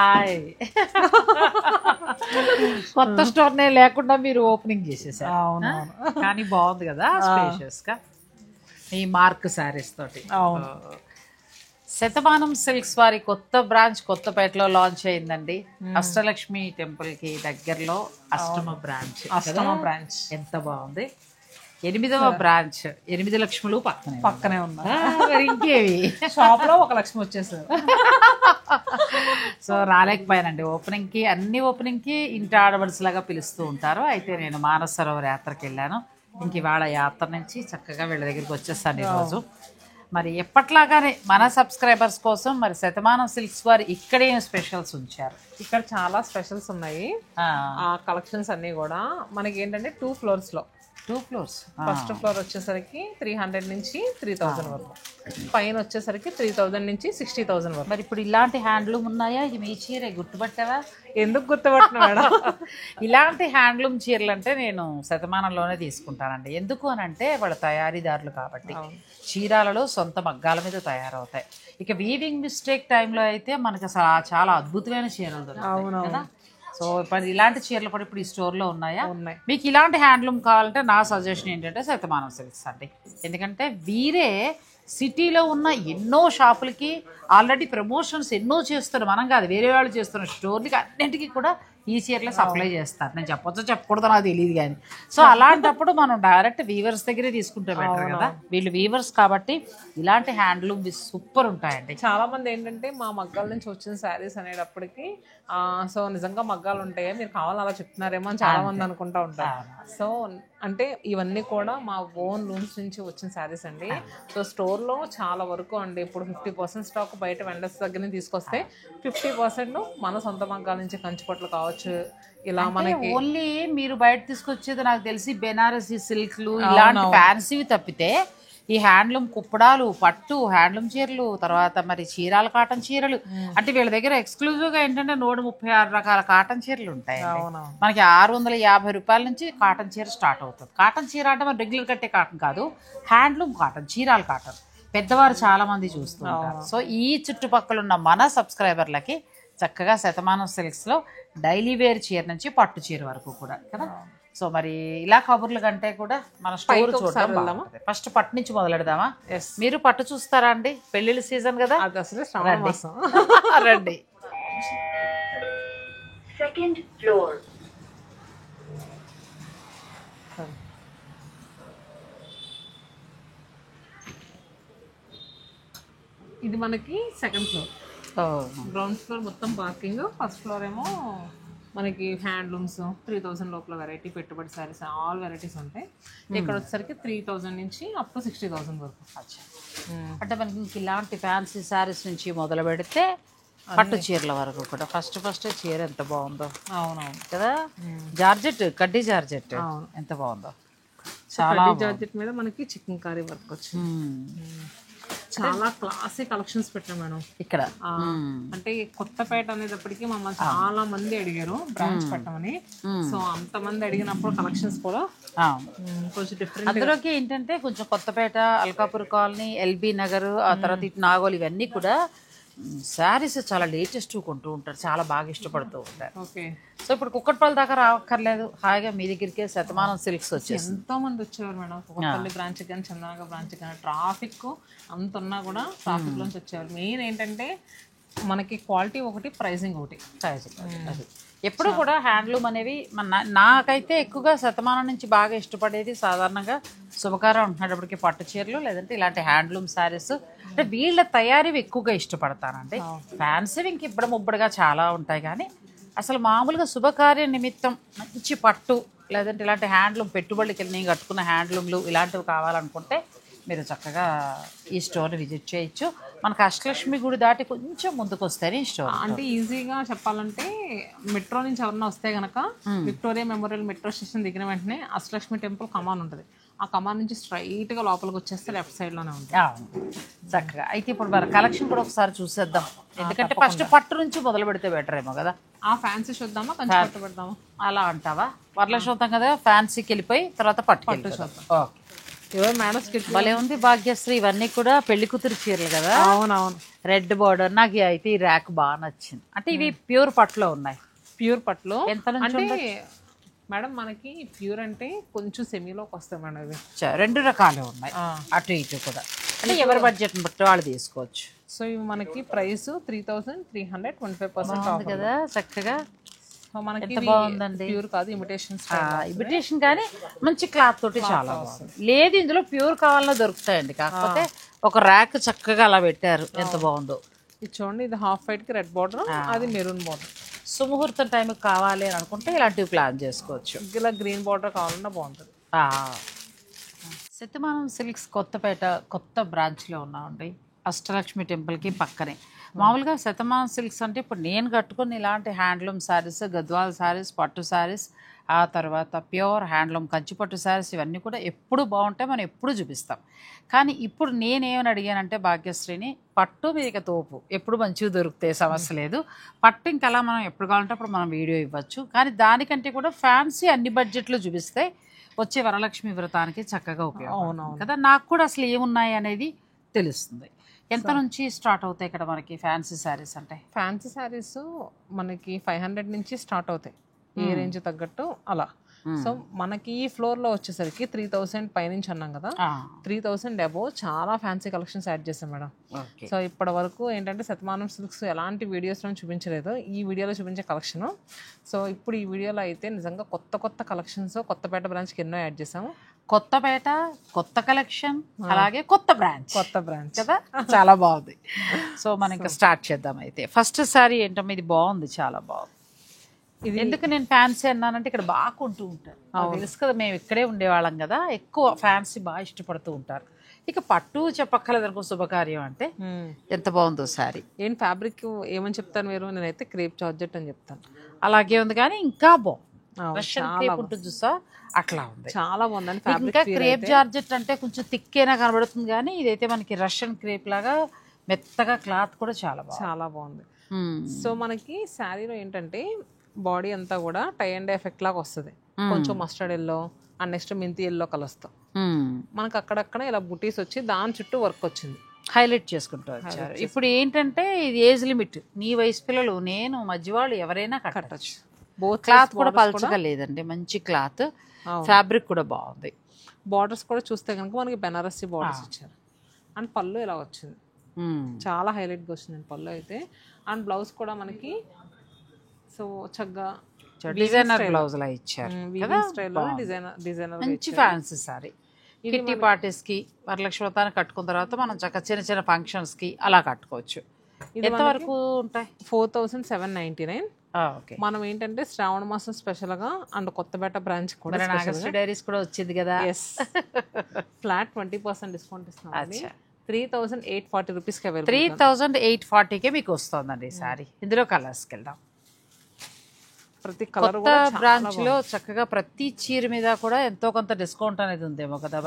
Hi. కొత్త store నే లేకుండా మీరు ఓపెనింగ్ చేసేసారు. అవునవును. కానీ బాగుంది కదా స్పేషియస్ గా ఈ మార్క్ శారీస్ తోటి. అవును. శతమానం సిల్క్స్ వారి కొత్త బ్రాంచ్ కొత్తపేటలో లాంచ్ అయిందండి. అష్టలక్ష్మి టెంపుల్ కి దగ్గరలో అష్టమ బ్రాంచ్. ఎంత బాగుంది. 8వ బ్రాంచ్. 8 లక్ష్ములు పక్కనే ఉన్నా. మరి ఇంకేవి షాప్ లో 1 లక్ష్మి వచ్చేసారు. సో రాలేకపోయానండి ఓపెనింగ్ కి. అన్ని ఓపెనింగ్ కి ఇంటి ఆడబడుసు లాగా పిలుస్తూ ఉంటారు. అయితే నేను మానస సరోవర్ యాత్రకి వెళ్ళాను. ఇంక ఇవాళ యాత్ర నుంచి చక్కగా వీళ్ళ దగ్గరికి వచ్చేస్తాను ఈరోజు. మరి ఎప్పట్లాగానే మన సబ్స్క్రైబర్స్ కోసం మరి శతమానం సిల్క్స్ వారు ఇక్కడే స్పెషల్స్ ఉంచారు. ఇక్కడ చాలా స్పెషల్స్ ఉన్నాయి. ఆ కలెక్షన్స్ అన్ని కూడా మనకి ఏంటంటే 2 floors లో. 2 floors. ఫస్ట్ ఫ్లోర్ వచ్చేసరికి 300 నుంచి 3000 వరకు, పైన వచ్చేసరికి 3000 నుంచి 60,000 వరకు. మరి ఇప్పుడు ఇలాంటి హ్యాండ్లూమ్ ఉన్నాయా? ఇది మీ చీరే గుర్తుపట్టావా? ఎందుకు గుర్తుపట్టిన మేడం? ఇలాంటి హ్యాండ్లూమ్ చీరలు అంటే నేను శతమానంలోనే తీసుకుంటానండి. ఎందుకు అని అంటే వాళ్ళ తయారీదారులు కాబట్టి. చీరాలలో సొంత మగ్గాల మీద తయారవుతాయి. ఇక వీవింగ్ మిస్టేక్ టైంలో అయితే మనకు చాలా అద్భుతమైన చీరలు దొరుకుతాయి కదా. సో ఇప్పుడు ఇలాంటి చీరలు కూడా ఇప్పుడు ఈ స్టోర్లో ఉన్నాయా? ఉన్నాయి. మీకు ఇలాంటి హ్యాండ్లూమ్ కావాలంటే నా సజెషన్ ఏంటంటే శతమానం సిల్క్స్ అండి. ఎందుకంటే వీరే సిటీలో ఉన్న ఎన్నో షాపులకి ఆల్రెడీ ప్రమోషన్స్ ఎన్నో చేస్తున్నారు. మనం కాదు, వేరే వాళ్ళు చేస్తున్న స్టోర్లకి అన్నింటికి కూడా ఈ చీరలు సప్లై చేస్తారు. నేను చెప్పొచ్చో చెప్పకూడదు నాకు తెలియదు కానీ. సో అలాంటప్పుడు మనం డైరెక్ట్ వీవర్స్ దగ్గరే తీసుకుంటే బెటర్ కదా. వీళ్ళు వీవర్స్ కాబట్టి ఇలాంటి హ్యాండ్లూమ్ సూపర్ ఉంటాయండి. చాలా మంది ఏంటంటే మా మగ్గాల నుంచి వచ్చిన శారీస్ అనేటప్పటికి సో నిజంగా మగ్గాలు ఉంటాయా, మీరు కావాలని అలా చెప్తున్నారేమో అని చాలా మంది అనుకుంటా ఉంటారు. సో అంటే ఇవన్నీ కూడా మా ఓన్ రూమ్స్ నుంచి వచ్చిన శారీస్ అండి. సో స్టోర్లో చాలా వరకు అండి ఇప్పుడు 50% స్టాక్ బయట వెండర్స్ దగ్గర నుంచి తీసుకొస్తే 50% మన సొంత మగ్గాల నుంచి కంచిపట్లు కావచ్చు. ఇలా మనకి ఓన్లీ మీరు బయట తీసుకొచ్చేది నాకు తెలిసి బెనారసీ సిల్క్లు ఇలాంటి ఫ్యాన్సీవి తప్పితే ఈ హ్యాండ్లూమ్ కుప్పడాలు, పట్టు హ్యాండ్లూమ్ చీరలు, తర్వాత మరి చీరాల కాటన్ చీరలు అంటే వీళ్ళ దగ్గర ఎక్స్క్లూజివ్ గా ఏంటంటే 136 రకాల కాటన్ చీరలు ఉంటాయి. మనకి 650 రూపాయల నుంచి కాటన్ చీర స్టార్ట్ అవుతుంది. కాటన్ చీర అంటే మన రెగ్యులర్ కట్టే కాటన్ కాదు, హ్యాండ్లూమ్ కాటన్, చీరాల కాటన్ పెద్దవారు చాలా మంది చూస్తుంటారు. సో ఈ చుట్టుపక్కల ఉన్న మన సబ్స్క్రైబర్లకి చక్కగా శతమానం సిల్క్స్ లో డైలీ వేర్ చీర నుంచి పట్టు చీర వరకు కూడా కదా. సో మరి ఇలా కబుర్ల కంటే కూడా మన స్టోర్ చూద్దాం. ఫస్ట్ పట్టు నుంచి మొదలెడదామా? మీరు పట్టు చూస్తారా అండి? పెళ్లిళ్ళ సీజన్ కదా, అది అసలు శ్రావణ మాసం. రండి. Second floor. ఇది మనకి సెకండ్ ఫ్లోర్. గ్రౌండ్ ఫ్లోర్ మొత్తం పార్కింగ్, ఫస్ట్ ఫ్లోర్ ఏమో మనకి హ్యాండ్లూమ్స్ 3000 లోపల వెరైటీ పెట్టుబడి శారీస్ ఆల్ వెరైటీస్ ఉంటాయి. ఇక్కడ వచ్చేసరికి 3000 నుంచి అప్ టు 60,000 వరకు. అంటే మనకి ఇంక ఇలాంటి ఫ్యాన్సీ శారీస్ నుంచి మొదలు పెడితే పట్టు చీరల వరకు కూడా ఫస్ట్ చీర ఎంత బాగుందో. అవునవును కదా. జార్జెట్, కడ్డీ జార్జెట్ ఎంత బాగుందో. చాలా జార్జెట్ మీద మనకి చికెన్ కర్రీ వర్క్ వచ్చింది. చాలా క్లాసీ కలెక్షన్స్ పెట్టాం మేడం ఇక్కడ. అంటే కొత్తపేట అనేటప్పటికి మమ్మల్ని చాలా మంది అడిగారు బ్రాంచ్ పెట్టమని. సో అంత మంది అడిగినప్పుడు కలెక్షన్స్ కూడా కొంచెం డిఫరెంట్. అందులోకి ఏంటంటే కొంచెం కొత్తపేట, అల్కాపూర్ కాలనీ, ఎల్బీ నగర్, ఆ తర్వాత ఇటు నాగోల్ ఇవన్నీ కూడా శారీస్ చాలా లేటెస్ట్ కొంటూ ఉంటారు, చాలా బాగా ఇష్టపడుతూ ఉంటారు. ఓకే. సో ఇప్పుడు కుక్కట్పల్లి దాకా రావక్కర్లేదు, హాయిగా మీ దగ్గరికే శతమానం సిల్క్స్ వచ్చేసి ఎంతో మంది వచ్చేవారు మేడం. కుక్కట్పల్లి బ్రాంచ్ కానీ చందనగర్ బ్రాంచ్ కానీ ట్రాఫిక్ అంత ఉన్నా కూడా ట్రాఫిక్ లోంచి వచ్చేవారు. మెయిన్ ఏంటంటే మనకి క్వాలిటీ ఒకటి, ప్రైజింగ్ ఒకటి. ఎప్పుడు కూడా హ్యాండ్లూమ్ అనేవి నాకైతే ఎక్కువగా శతమానం నుంచి బాగా ఇష్టపడేది సాధారణంగా శుభకారం ఉంటున్నప్పటికీ పట్టు చీరలు, లేదంటే ఇలాంటి హ్యాండ్లూమ్ శారీస్. అంటే వీళ్ళ తయారీవి ఎక్కువగా ఇష్టపడతానండి. ఫ్యాన్సీవి ఇంక ఇప్పుడు ముబ్బడిగా చాలా ఉంటాయి, కానీ అసలు మామూలుగా శుభకార్య నిమిత్తం మంచి పట్టు, లేదంటే ఇలాంటి హ్యాండ్లూమ్ పెట్టుబడికి నేను కట్టుకున్న హ్యాండ్లూమ్లు ఇలాంటివి కావాలనుకుంటే మీరు చక్కగా ఈ స్టోర్ని విజిట్ చేయొచ్చు. మనకు అష్టలక్ష్మి గుడి దాటి కొంచెం ముందుకు వస్తేనే ఈ స్టోర్. అంటే ఈజీగా చెప్పాలంటే మెట్రో నుంచి ఎవరన్నా వస్తే గనక విక్టోరియా మెమోరియల్ మెట్రో స్టేషన్ దిగిన వెంటనే అష్టలక్ష్మి టెంపుల్ కమాన్ ఉంటుంది. ఆ కమాన్ నుంచి స్ట్రైట్గా లోపలికి వచ్చేస్తే లెఫ్ట్ సైడ్లోనే ఉంటుంది చక్కగా. అయితే ఇప్పుడు మరి కలెక్షన్ కూడా ఒకసారి చూసేద్దాం, ఎందుకంటే ఫస్ట్ పట్టు నుంచి మొదలు పెడితే బెటర్ ఏమో కదా. ఆ ఫ్యాన్సీ చూద్దామా, కంచి పట్టు పెడదామా? అలా అంటావా? వరలక్ష్మి కదా, ఫ్యాన్సీకి వెళ్ళిపోయి తర్వాత పట్టు చూద్దాం. ఓకే. ఎవరు మేడం స్కిట్ భలే ఉంది భాగ్యశ్రీ. ఇవన్నీ కూడా పెళ్లి కూతురు చీరలు కదా, అవునవును. Red border. నాకు అయితే ఈ ర్యాక్ బాగా నచ్చింది. అంటే ఇవి ప్యూర్ పట్టులో ఉన్నాయి. ప్యూర్ పట్లు ఎంత నుంచి అంటే మేడం మనకి ప్యూర్ అంటే కొంచెం సెమీలోకి వస్తాయి మేడం ఇవి. రెండు రకాలు ఉన్నాయి, అటు ఇటు కూడా. అంటే ఎవరి బడ్జెట్ని బట్టి వాళ్ళు తీసుకోవచ్చు. సో ఇవి మనకి ప్రైస్ 3325% ఆఫ్ కదా చక్కగా. మనకి బాగుందండి. ప్యూర్ కాదు, ఇమిటేషన్ ఇమిటేషన్ కానీ మంచి క్లాత్ తోటి చాలా బాగుంది. లేదు ఇందులో ప్యూర్ కావాలన్నా దొరుకుతాయండి, కాకపోతే ఒక ర్యాక్ చక్కగా అలా పెట్టారు. ఎంత బాగుందో ఇది చూడండి. ఇది హాఫ్ వైట్ కి రెడ్ బార్డర్, అది మెరూన్ బార్డర్. సుముహూర్తం టైంకి కావాలి అని అనుకుంటే ఇలాంటివి ప్లాన్ చేసుకోవచ్చు. ఇలా గ్రీన్ బార్డర్ కావాలన్నా బాగుంటుంది. శతమానం సిల్క్స్ కొత్తపేట కొత్త బ్రాంచ్లో ఉన్నామండి, అష్టలక్ష్మి టెంపుల్కి పక్కనే. మామూలుగా శతమానం సిల్క్స్ అంటే ఇప్పుడు నేను కట్టుకుని ఇలాంటి హ్యాండ్లూమ్ శారీస్, గద్వాల్ శారీస్, పట్టు శారీస్, ఆ తర్వాత ప్యూర్ హ్యాండ్లూమ్ కంచిపట్టు శారీస్ ఇవన్నీ కూడా ఎప్పుడు బాగుంటాయి, మనం ఎప్పుడు చూపిస్తాం. కానీ ఇప్పుడు నేనేమని అడిగానంటే భాగ్యశ్రీని, పట్టు మీదకి తోపు ఎప్పుడు మంచిగా దొరుకుతాయి, సమస్య లేదు. పట్టు ఇంకలా మనం ఎప్పుడు కావాలంటే అప్పుడు మనం వీడియో ఇవ్వచ్చు. కానీ దానికంటే కూడా ఫ్యాన్సీ అన్ని బడ్జెట్లో చూపిస్తే వచ్చే వరలక్ష్మి వ్రతానికి చక్కగా ఉపయోగం కదా. నాకు కూడా అసలు ఏమున్నాయి అనేది తెలుస్తుంది. ఎంత నుంచి స్టార్ట్ అవుతాయి ఇక్కడ మనకి ఫ్యాన్సీ శారీస్? అంటే ఫ్యాన్సీ శారీస్ మనకి 500 నుంచి స్టార్ట్ అవుతాయి, ఏ రేంజ్ తగ్గట్టు అలా. సో మనకి ఈ ఫ్లోర్ లో వచ్చేసరికి 3000 పైనుంచి అన్నాం కదా, 3000 అబోవ్ చాలా ఫ్యాన్సీ కలెక్షన్స్ యాడ్ చేస్తాం మేడం. సో ఇప్పటి వరకు ఏంటంటే శతమానం సిల్క్స్ ఎలాంటి వీడియోస్లో చూపించలేదు, ఈ వీడియోలో చూపించే కలెక్షన్. సో ఇప్పుడు ఈ వీడియోలో అయితే నిజంగా కొత్త కొత్త కలెక్షన్స్ కొత్తపేట బ్రాంచ్కి ఎన్నో యాడ్ చేసాము. కొత్తపేట కొత్త కలెక్షన్, అలాగే కొత్త బ్రాంచ్ కదా, చాలా బాగుంది. సో మనం ఇంకా స్టార్ట్ చేద్దాం. అయితే ఫస్ట్ సారీ ఏంటమ్మా, ఇది బాగుంది, చాలా బాగుంది. ఇది ఎందుకు నేను ఫ్యాన్సీ అన్నానంటే ఇక్కడ బాగా కొంటూ ఉంటారు, తెలుసు కదా, మేము ఇక్కడే ఉండేవాళ్ళం కదా, ఎక్కువ ఫ్యాన్సీ బాగా ఇష్టపడుతూ ఉంటారు. ఇక పట్టు చెప్పక్కర్లేదు అనుకో, శుభకార్యం అంటే ఎంత బాగుందో సారీ. ఏం ఫ్యాబ్రిక్ ఏమని చెప్తాను మీరు? నేనైతే క్రేప్ జార్జెట్ అని చెప్తాను. అలాగే ఉంది కానీ ఇంకా బాగుంది. రష్యన్ క్రేప్ ఉంటుంది చూసా, అట్లా ఉంది, చాలా బాగుంది. ఇంకా క్రేప్ జార్జెట్ అంటే కొంచెం థిక్కేనా కనబడుతుంది, కానీ ఇదైతే మనకి రష్యన్ క్రేప్ లాగా మెత్తగా, క్లాత్ కూడా చాలా బాగుంది. సో మనకి శారీలో ఏంటంటే బాడీ అంతా కూడా టై అండ్ ఎఫెక్ట్ లాగా వస్తుంది, కొంచెం మస్టర్డ్ ఎల్లో అండ్ నెక్స్ట్ మెంతి ఎల్లో కలుస్తాం. మనకు అక్కడక్కడ ఇలా బుటీస్ వచ్చి దాని చుట్టూ వర్క్ వచ్చింది, హైలైట్ చేసుకుంటూ వచ్చారు. ఇప్పుడు ఏంటంటే ఇది ఏజ్ లిమిట్, నీ వయసు పిల్లలు, నేను, మధ్యవాళ్ళు ఎవరైనా కట్టచ్చు. క్లాత్ కూడా పల్చగా లేదండి, మంచి క్లాత్, ఫ్యాబ్రిక్ కూడా బాగుంది. బార్డర్స్ కూడా చూస్తే కనుక మనకి బెనారస్సీ బార్డర్స్ ఇచ్చారు. అండ్ పళ్ళు ఇలా వచ్చింది, చాలా హైలైట్గా వచ్చింది పళ్ళు అయితే. అండ్ బ్లౌజ్ కూడా మనకి సో చక్కగా డిజైనర్ బ్లౌజ్ లా ఇచ్చారు, డిజైనర్ మంచి ఫ్యాన్సీ సారీ. కిట్టి పార్టీస్ కి, వరలక్ష్మి వ్రతానికి కట్టుకున్న తర్వాత మనం చక్కగా చిన్న చిన్న ఫంక్షన్స్ కి అలా కట్టుకోవచ్చు. ఎంత వరకు ఉంటాయి? 4799. మనం ఏంటంటే శ్రావణ మాసం స్పెషల్ గా అండ్ కొత్తపేట బ్రాంచ్ కూడా నాగశ్రీ డైరీస్ కూడా వచ్చింది కదా, ఫ్లాట్ 20% డిస్కౌంట్ ఇస్తున్నాం. 3840 రూపీస్కి 3840కే మీకు వస్తుందండి సారీ. ఇందులో కలర్స్కి వెళ్దాం. ప్రతి కలర్ బ్రాంచ్ లో చక్కగా ప్రతి చీర మీద కూడా ఎంతో కొంత డిస్కౌంట్ అనేది ఉందేమో కదా.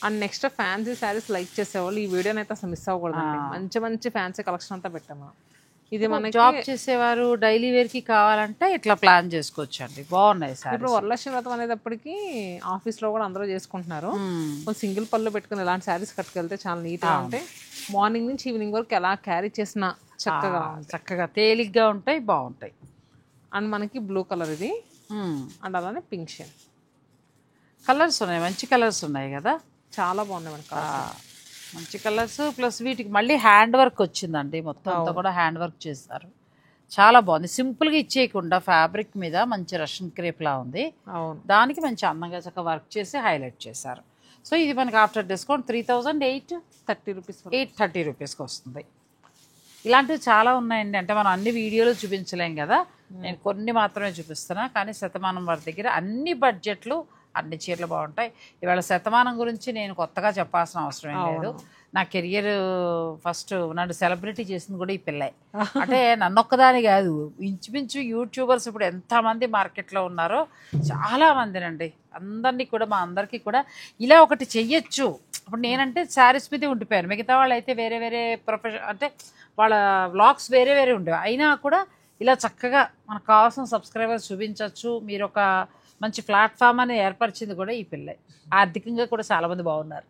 And next fancy saris like చేసేవాళ్ళు ఈ వీడియోని అయితే అసలు మిస్ అవ్వకూడదు. మంచి మంచి ఫ్యాన్సీ కలెక్షన్ అంతా పెట్టాము. ఇది మన జాబ్ చేసేవారు డైలీ వేర్ కి కావాలంటే ఇట్లా ప్లాన్ చేసుకోవచ్చు అండి, బాగున్నాయి సార్. ఇప్పుడు వరలక్ష్మి వ్రతం అనేటప్పటికి ఆఫీస్ లో కూడా అందరూ చేసుకుంటున్నారు. సింగిల్ పళ్ళు పెట్టుకుని ఇలాంటి శారీస్ కట్టుకెళ్తే చాలా నీట్ గా ఉంటాయి. మార్నింగ్ నుంచి ఈవినింగ్ వరకు ఎలా క్యారీ చేసినా చక్కగా తేలిగ్గా ఉంటాయి, బాగుంటాయి. అండ్ మనకి బ్లూ కలర్ ఇది, అండ్ అలానే పింక్ షేడ్ కలర్స్ ఉన్నాయి, మంచి కలర్స్ ఉన్నాయి కదా, చాలా బాగున్నాయి మనకి మంచి కలర్స్. ప్లస్ వీటికి మళ్ళీ హ్యాండ్ వర్క్ వచ్చిందండి, మొత్తం అంతా కూడా హ్యాండ్ వర్క్ చేస్తారు, చాలా బాగుంది. సింపుల్గా ఇచ్చేయకుండా ఫ్యాబ్రిక్ మీద మంచి రష్యన్ క్రేప్ లా ఉంది, దానికి మంచి అందంగా చక్కగా వర్క్ చేసి హైలైట్ చేశారు. సో ఇది మనకి ఆఫ్టర్ డిస్కౌంట్ 3830 రూపీస్కి వస్తుంది. ఇలాంటివి చాలా ఉన్నాయండి, అంటే మనం అన్ని వీడియోలు చూపించలేం కదా, నేను కొన్ని మాత్రమే చూపిస్తున్నా. కానీ శతమానం వారి దగ్గర అన్ని బడ్జెట్లు, అన్ని చీరలు బాగుంటాయి. ఇవాళ శతమానం గురించి నేను కొత్తగా చెప్పాల్సిన అవసరం ఏం లేదు. నా కెరియర్ ఫస్ట్ నన్ను సెలబ్రిటీ చేసింది కూడా ఈ పిల్లే. అంటే నన్నొక్కదాని కాదు, ఇంచుమించు యూట్యూబర్స్ ఇప్పుడు ఎంతమంది మార్కెట్లో ఉన్నారో చాలా మందినండి, అందరినీ కూడా మా అందరికీ కూడా ఇలా ఒకటి చెయ్యొచ్చు. ఇప్పుడు నేనంటే శారీస్ మీదే ఉండిపోయాను, మిగతా వాళ్ళు అయితే వేరే వేరే ప్రొఫెషన్, అంటే వాళ్ళ వ్లాగ్స్ వేరే వేరే ఉండేవి. అయినా కూడా ఇలా చక్కగా మనకు కావాల్సిన సబ్స్క్రైబర్స్ చూపించవచ్చు, మీరు ఒక మంచి ప్లాట్ఫామ్ అని ఏర్పరిచింది కూడా ఈ పిల్ల. ఆర్థికంగా కూడా చాలా మంది బాగున్నారు.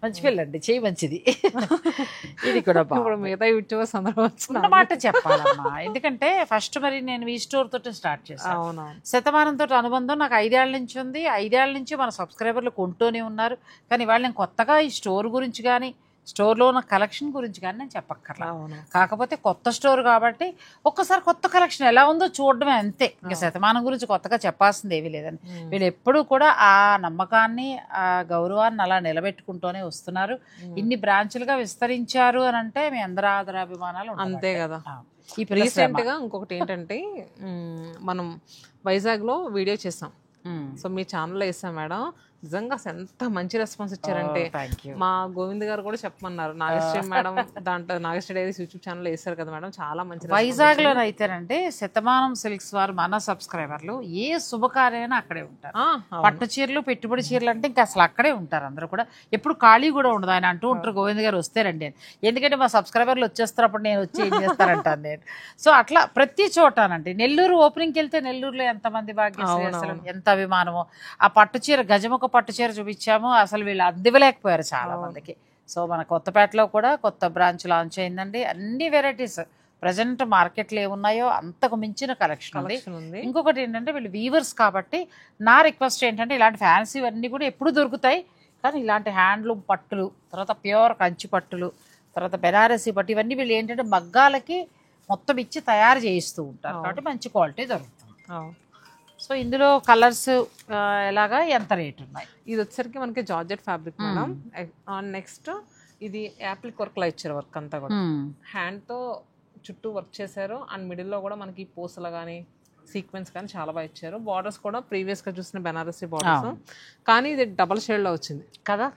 మంచి పిల్ల అండి, చేయి మంచిది. ఇది కూడా ఇప్పుడు మిగతా యూట్యూబర్స్ అందరూ అన్నమాట చెప్పాలమ్మా. ఎందుకంటే ఫస్ట్ మరి నేను ఈ స్టోర్ తోటి స్టార్ట్ చేశాను. శతమానంతో అనుబంధం నాకు 5 ఏళ్ల నుంచి ఉంది. 5 ఏళ్ల నుంచి మన సబ్స్క్రైబర్లు కొంటూనే ఉన్నారు. కానీ వాళ్ళు నేను కొత్తగా ఈ స్టోర్ గురించి కానీ స్టోర్లో ఉన్న కలెక్షన్ గురించి కానీ నేను చెప్పక్కర్లా. కాకపోతే కొత్త స్టోర్ కాబట్టి ఒక్కసారి కొత్త కలెక్షన్ ఎలా ఉందో చూడడమే అంతే. ఇంకా శతమానం గురించి కొత్తగా చెప్పాల్సింది ఏమీ లేదని. వీళ్ళు ఎప్పుడూ కూడా ఆ నమ్మకాన్ని ఆ గౌరవాన్ని అలా నిలబెట్టుకుంటూనే వస్తున్నారు. ఇన్ని బ్రాంచులుగా విస్తరించారు అని అంటే మీ అందరి ఆదరాభిమానాలు అంతే కదా. రీసెంట్ గా ఇంకొకటి ఏంటంటే మనం వైజాగ్ లో వీడియో చేసాం. సో మీ ఛానల్లో వేసాం మేడం. నిజంగా ఎంత మంచి రెస్పాన్స్ ఇచ్చారంటే మా గోవింద్ గారు కూడా చెప్పమన్నారు. నాగశ్రీ మేడం దాంట్లో నాగశ్రీ డైరీస్ యూట్యూబ్ ఛానల్ వేస్తారు కదా మేడం, చాలా మంచి. వైజాగ్ లో అయితేనంటే శతమానం సిల్క్స్ వారు మన సబ్స్క్రైబర్లు ఏ శుభకార్యమైనా అక్కడే ఉంటారు. పట్టు చీరలు పెట్టుబడి చీరలు అంటే ఇంకా అసలు అక్కడే ఉంటారు అందరూ కూడా. ఎప్పుడు ఖాళీ కూడా ఉండదు. ఆయన అంటూ ఉంటారు గోవింద్ గారు వస్తారండి అని. ఎందుకంటే మా సబ్స్క్రైబర్లు వచ్చేస్తారు, అప్పుడు నేను వచ్చి ఏం చేస్తారంటాను నేను. సో అట్లా ప్రతి చోటనండి. నెల్లూరు ఓపెనింగ్కి వెళ్తే నెల్లూరులో ఎంతమంది భాగ్యశ్రీ, అసలు ఎంత అభిమానమో. ఆ పట్టు చీర గజముఖ పట్టు చీర చూపించాము, అసలు వీళ్ళు అందివ్వలేకపోయారు చాలా మందికి. సో మన కొత్తపేటలో కూడా కొత్త బ్రాంచ్ లాంచ్ అయిందండి. అన్ని వెరైటీస్ ప్రజెంట్ మార్కెట్లో ఏమున్నాయో అంతకు మించిన కలెక్షన్ ఉంది. ఇంకొకటి ఏంటంటే వీళ్ళు వీవర్స్ కాబట్టి నా రిక్వెస్ట్ ఏంటంటే ఇలాంటి ఫ్యాన్సీ అన్నీ కూడా ఎప్పుడు దొరుకుతాయి, కానీ ఇలాంటి హ్యాండ్లూమ్ పట్టులు, తర్వాత ప్యూర్ కంచి పట్టులు, తర్వాత బెనారసీ పట్టు, ఇవన్నీ వీళ్ళు ఏంటంటే మగ్గాలకి మొత్తం ఇచ్చి తయారు చేయిస్తూ ఉంటారు కాబట్టి మంచి క్వాలిటీ దొరుకుతుంది. సో ఇందులో కలర్స్ ఎలాగా ఎంత రేట్ ఉన్నాయి? ఇది వచ్చేసరికి మనకి జార్జెట్ ఫ్యాబ్రిక్ మేడం. నెక్స్ట్ ఇది యాప్లిక్ వర్క్ లా ఇచ్చారు. వర్క్ అంతా కూడా హ్యాండ్ తో చుట్టూ వర్క్ చేశారు. అండ్ మిడిల్ లో కూడా మనకి పూసలు కానీ సీక్వెన్స్ కానీ చాలా బాగా ఇచ్చారు. బార్డర్స్ కూడా ప్రీవియస్ గా చూసిన బెనారసీ బార్డర్స్, కానీ ఇది డబల్ షేడ్ లో వచ్చింది కదా.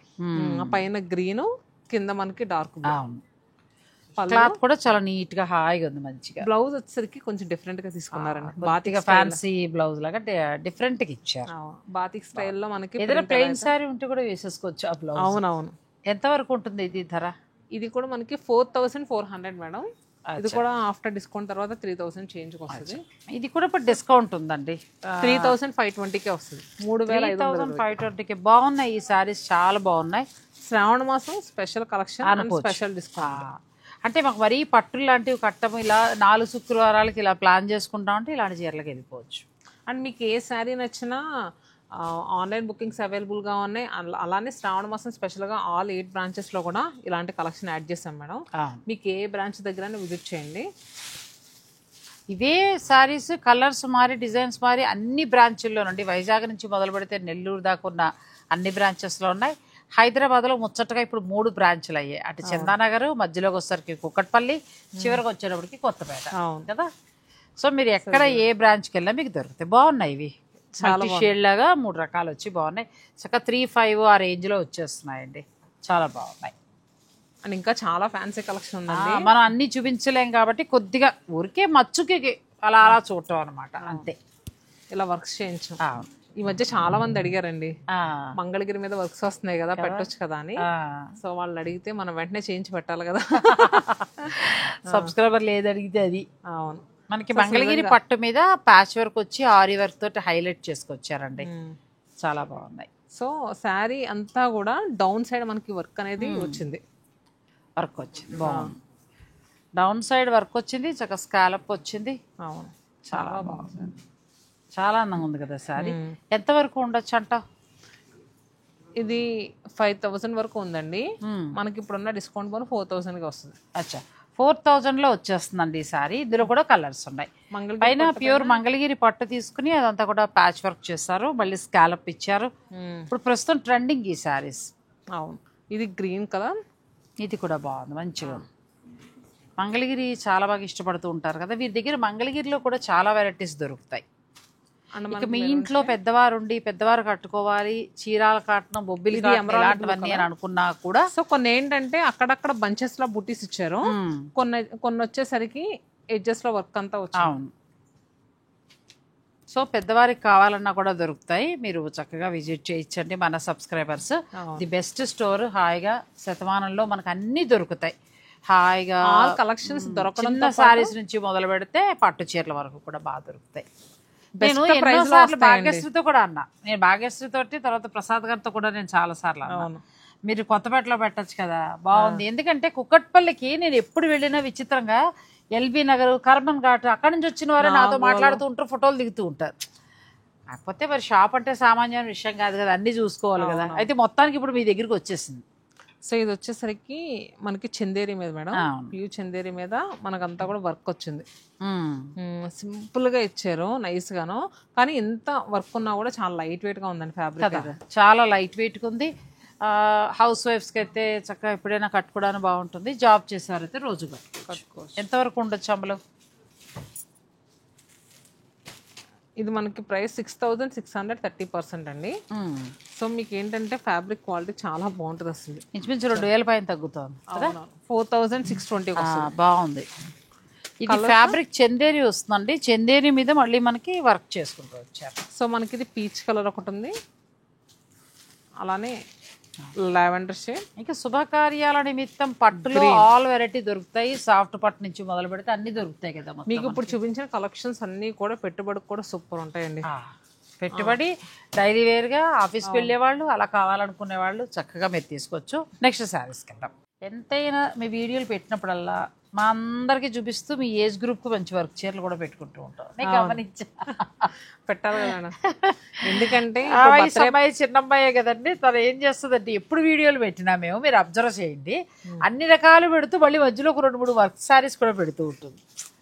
పైన గ్రీన్, కింద మనకి డార్క్ బ్రౌన్. క్లాత్ కూడా చాలా నీట్ గా హాయిగా ఉంది మంచిగా. బ్లౌజ్ వచ్చేసరికి కొంచెం డిఫరెంట్ గా తీసుకున్నారండి. బాతిక్ ఫ్యాన్సీ బ్లౌజ్ లాగా డిఫరెంట్ గా ఇచ్చారు. బాతిక్ స్టైల్లో మనకి ఏదైనా ప్లెయిన్ సారీ ఉంటే కూడా వేసేసుకోవచ్చు ఆ బ్లౌజ్. అవునవును. ఎంత వరకు ఉంటుంది ఇది ధర? ఇది కూడా మనకి 4400 మేడం. ఇది కూడా ఆఫ్టర్ డిస్కౌంట్ తర్వాత 3000 చేంజ్ వస్తుంది. ఇది కూడా ఇప్పుడు డిస్కౌంట్ ఉందండి, 3520కే వస్తుంది. 3520కి బాగున్నాయి ఈ సారీస్, చాలా బాగున్నాయి. శ్రావణ మాసం స్పెషల్ కలెక్షన్, స్పెషల్ డిస్కౌంట్. అంటే మాకు మరీ పట్టులు లాంటివి కట్టము, ఇలా 4 శుక్రవారాలకి ఇలా ప్లాన్ చేసుకుంటాం అంటే ఇలాంటి చీరలకు వెళ్ళిపోవచ్చు. అండ్ మీకు ఏ శారీ నచ్చినా ఆన్లైన్ బుకింగ్స్ అవైలబుల్గా ఉన్నాయి. అలానే శ్రావణ మాసం స్పెషల్గా ఆల్ 8 బ్రాంచెస్లో కూడా ఇలాంటి కలెక్షన్ యాడ్ చేస్తాం మేడం. మీకు ఏ బ్రాంచ్ దగ్గర విజిట్ చేయండి. ఇవే శారీస్ కలర్స్ మారి డిజైన్స్ మారి అన్ని బ్రాంచుల్లో నుండి వైజాగ్ నుంచి మొదలు పెడితే నెల్లూరు దాకా ఉన్న అన్ని బ్రాంచెస్లో ఉన్నాయి. హైదరాబాద్లో ముచ్చటగా ఇప్పుడు 3 బ్రాంచ్లు అయ్యాయి. అటు చందానగర్, మధ్యలోకి వచ్చేసరికి కుక్కట్పల్లి, చివరికి వచ్చేటప్పటికి కొత్తపేట కదా. సో మీరు ఎక్కడ ఏ బ్రాంచ్కి వెళ్ళినా మీకు దొరుకుతాయి. బాగున్నాయి ఇవి, మల్టీ షేడ్ లాగా 3 రకాలు వచ్చి బాగున్నాయి. చక్కగా 3-5 ఆ రేంజ్లో వచ్చేస్తున్నాయండి, చాలా బాగున్నాయి. అండ్ ఇంకా చాలా ఫ్యాన్సీ కలెక్షన్ ఉందండి. మనం అన్ని చూపించలేం కాబట్టి కొద్దిగా ఊరికే మచ్చుకి అలా అలా చూడటం అనమాట, అంతే. ఇలా వర్క్స్ చేయించు. ఈ మధ్య చాలా మంది అడిగారండి, మంగళగిరి మీద వర్క్స్ వస్తున్నాయి కదా, పెట్టొచ్చు కదా అని. సో వాళ్ళు అడిగితే మనం వెంటనే చేయించి పెట్టాలి కదా. సబ్స్క్రైబర్లు ఏది అడిగితే అది. అవును. మనకి మంగళగిరి పట్టు మీద ప్యాచ్ వర్క్ వచ్చి ఆరి వర్క్ తోటి హైలైట్ చేసుకొచ్చారండి, చాలా బాగున్నాయి. సో శారీ అంతా కూడా డౌన్ సైడ్ మనకి వర్క్ అనేది వచ్చింది, వర్క్ వచ్చింది బాగుంది. డౌన్ సైడ్ వర్క్ వచ్చింది, చక్కగా స్కాలప్ వచ్చింది. అవును, చాలా బాగుంది, చాలా అందంగా ఉంది కదా శారీ. ఎంత వరకు ఉండొచ్చు అంట? ఇది 5000 వరకు ఉందండి. మనకి ఇప్పుడున్న డిస్కౌంట్ పోను 4000కి వస్తుంది. అచ్చా, 4000లో వచ్చేస్తుందండి ఈ సారీ. ఇందులో కూడా కలర్స్ ఉన్నాయి. పైన ప్యూర్ మంగళగిరి పట్టు తీసుకుని అదంతా కూడా ప్యాచ్ వర్క్ చేస్తారు, మళ్ళీ స్కాలప్ ఇచ్చారు. ఇప్పుడు ప్రస్తుతం ట్రెండింగ్ ఈ సారీస్. అవును, ఇది గ్రీన్ కలర్, ఇది కూడా బాగుంది మంచిగా. మంగళగిరి చాలా బాగా ఇష్టపడుతూ ఉంటారు కదా, వీరి దగ్గర మంగళగిరిలో కూడా చాలా వెరైటీస్ దొరుకుతాయి. ఇక మీ ఇంట్లో పెద్దవారు ఉండి పెద్దవారు కట్టుకోవాలి, చీరాల కాటనం, బొబ్బిలి ఇలాంటివన్నీ అని అనుకున్నా కూడా. సో కొన్ని ఏంటంటే అక్కడక్కడ బంచెస్ లో బుట్టీస్ ఇచ్చారు, కొన్ని వచ్చేసరికి ఎడ్జెస్ లో వర్క్ అంతా వచ్చింది. అవును, సో పెద్దవారికి కావాలన్నా కూడా దొరుకుతాయి, మీరు చక్కగా విజిట్ చేయించండి మన సబ్స్క్రైబర్స్. ది బెస్ట్ స్టోర్, హాయిగా శతమానంలో మనకు అన్ని దొరుకుతాయి హాయిగా. కలెక్షన్స్ దొరకడం, చిన్న సారీస్ నుంచి మొదలు పెడితే పట్టు చీరల వరకు కూడా బాగా దొరుకుతాయి. నేను ఎన్నోసార్లు భాగ్యశ్రీతో కూడా అన్నా, నేను భాగ్యశ్రీతో తర్వాత ప్రసాద్ గారితో కూడా నేను చాలా సార్లు అన్నాను, మీరు కొత్తపేటలో పెట్టచ్చు కదా, బాగుంది. ఎందుకంటే కుక్కట్పల్లికి నేను ఎప్పుడు వెళ్ళినా విచిత్రంగా ఎల్బీ నగర్, కర్మన్ ఘాట్ అక్కడి నుంచి వచ్చిన వారే నాతో మాట్లాడుతూ ఉంటారు, ఫోటోలు దిగుతూ ఉంటారు. కాకపోతే మరి షాప్ అంటే సామాన్యమైన విషయం కాదు కదా, అన్ని చూసుకోవాలి కదా. అయితే మొత్తానికి ఇప్పుడు మీ దగ్గరికి వచ్చేసింది. సో ఇది వచ్చేసరికి మనకి చందేరి మీద మేడం, ప్యూర్ చందేరి మీద మనకంతా కూడా వర్క్ వచ్చింది. సింపుల్ గా ఇచ్చారు, నైస్ గాను. కానీ ఎంత వర్క్ ఉన్నా కూడా చాలా లైట్ వెయిట్ గా ఉందండి ఫ్యాబ్రిక్. చాలా లైట్ వెయిట్ ఉంది. హౌస్ వైఫ్స్కి అయితే చక్కగా ఎప్పుడైనా కట్టుకోవడానికి బాగుంటుంది. జాబ్ చేసేవారైతే రోజు కట్టుకోవచ్చు. ఎంతవరకు ఉండొచ్చు అమలు? ఇది మనకి ప్రైస్ 6,600, 30% అండి. సో మీకు ఏంటంటే ఫ్యాబ్రిక్ క్వాలిటీ చాలా బాగుంటుంది. అసలు ఇంచుమించు 2,000 పైన తగ్గుతుంది. 4,620 బాగుంది. ఇది ఫ్యాబ్రిక్ చందేరి వస్తుందండి. చందేరి మీద మళ్ళీ మనకి వర్క్ చేసుకుంటూ వచ్చారు. సో మనకి ఇది పీచ్ కలర్ ఒకటి ఉంది, అలానే లావెండర్ షేడ్. ఇంకా శుభకార్యాల నిమిత్తం పట్టులో ఆల్ వెరైటీ దొరుకుతాయి. సాఫ్ట్ పట్టు నుంచి మొదలు పెడితే అన్ని దొరుకుతాయి కదా. మీకు ఇప్పుడు చూపించిన కలెక్షన్స్ అన్ని కూడా పెట్టుబడికి కూడా సూపర్ ఉంటాయండి. పెట్టుబడి డైలీ వేర్ గా ఆఫీస్కి వెళ్ళే వాళ్ళు, అలా కావాలనుకునే వాళ్ళు చక్కగా మీరు తీసుకోవచ్చు. నెక్స్ట్ శారీస్కి వెళ్దాం. ఎంతైనా మీ వీడియోలు పెట్టినప్పుడల్లా మా అందరికి చూపిస్తూ మీ ఏజ్ గ్రూప్ కు మంచి వర్క్ చీరలు కూడా పెట్టుకుంటూ ఉంటాం. నేను గమనించా. పెట్టాలి కదా, ఎందుకంటే అమ్మాయి చిన్న అమ్మాయే కదండి, తను ఏం చేస్తుందంటే ఎప్పుడు వీడియోలు పెట్టినా మేము, మీరు అబ్జర్వ్ చేయండి, అన్ని రకాలు పెడుతూ మళ్ళీ మధ్యలో ఒక 2-3 వర్క్ సారీస్ కూడా పెడుతూ ఉంటుంది.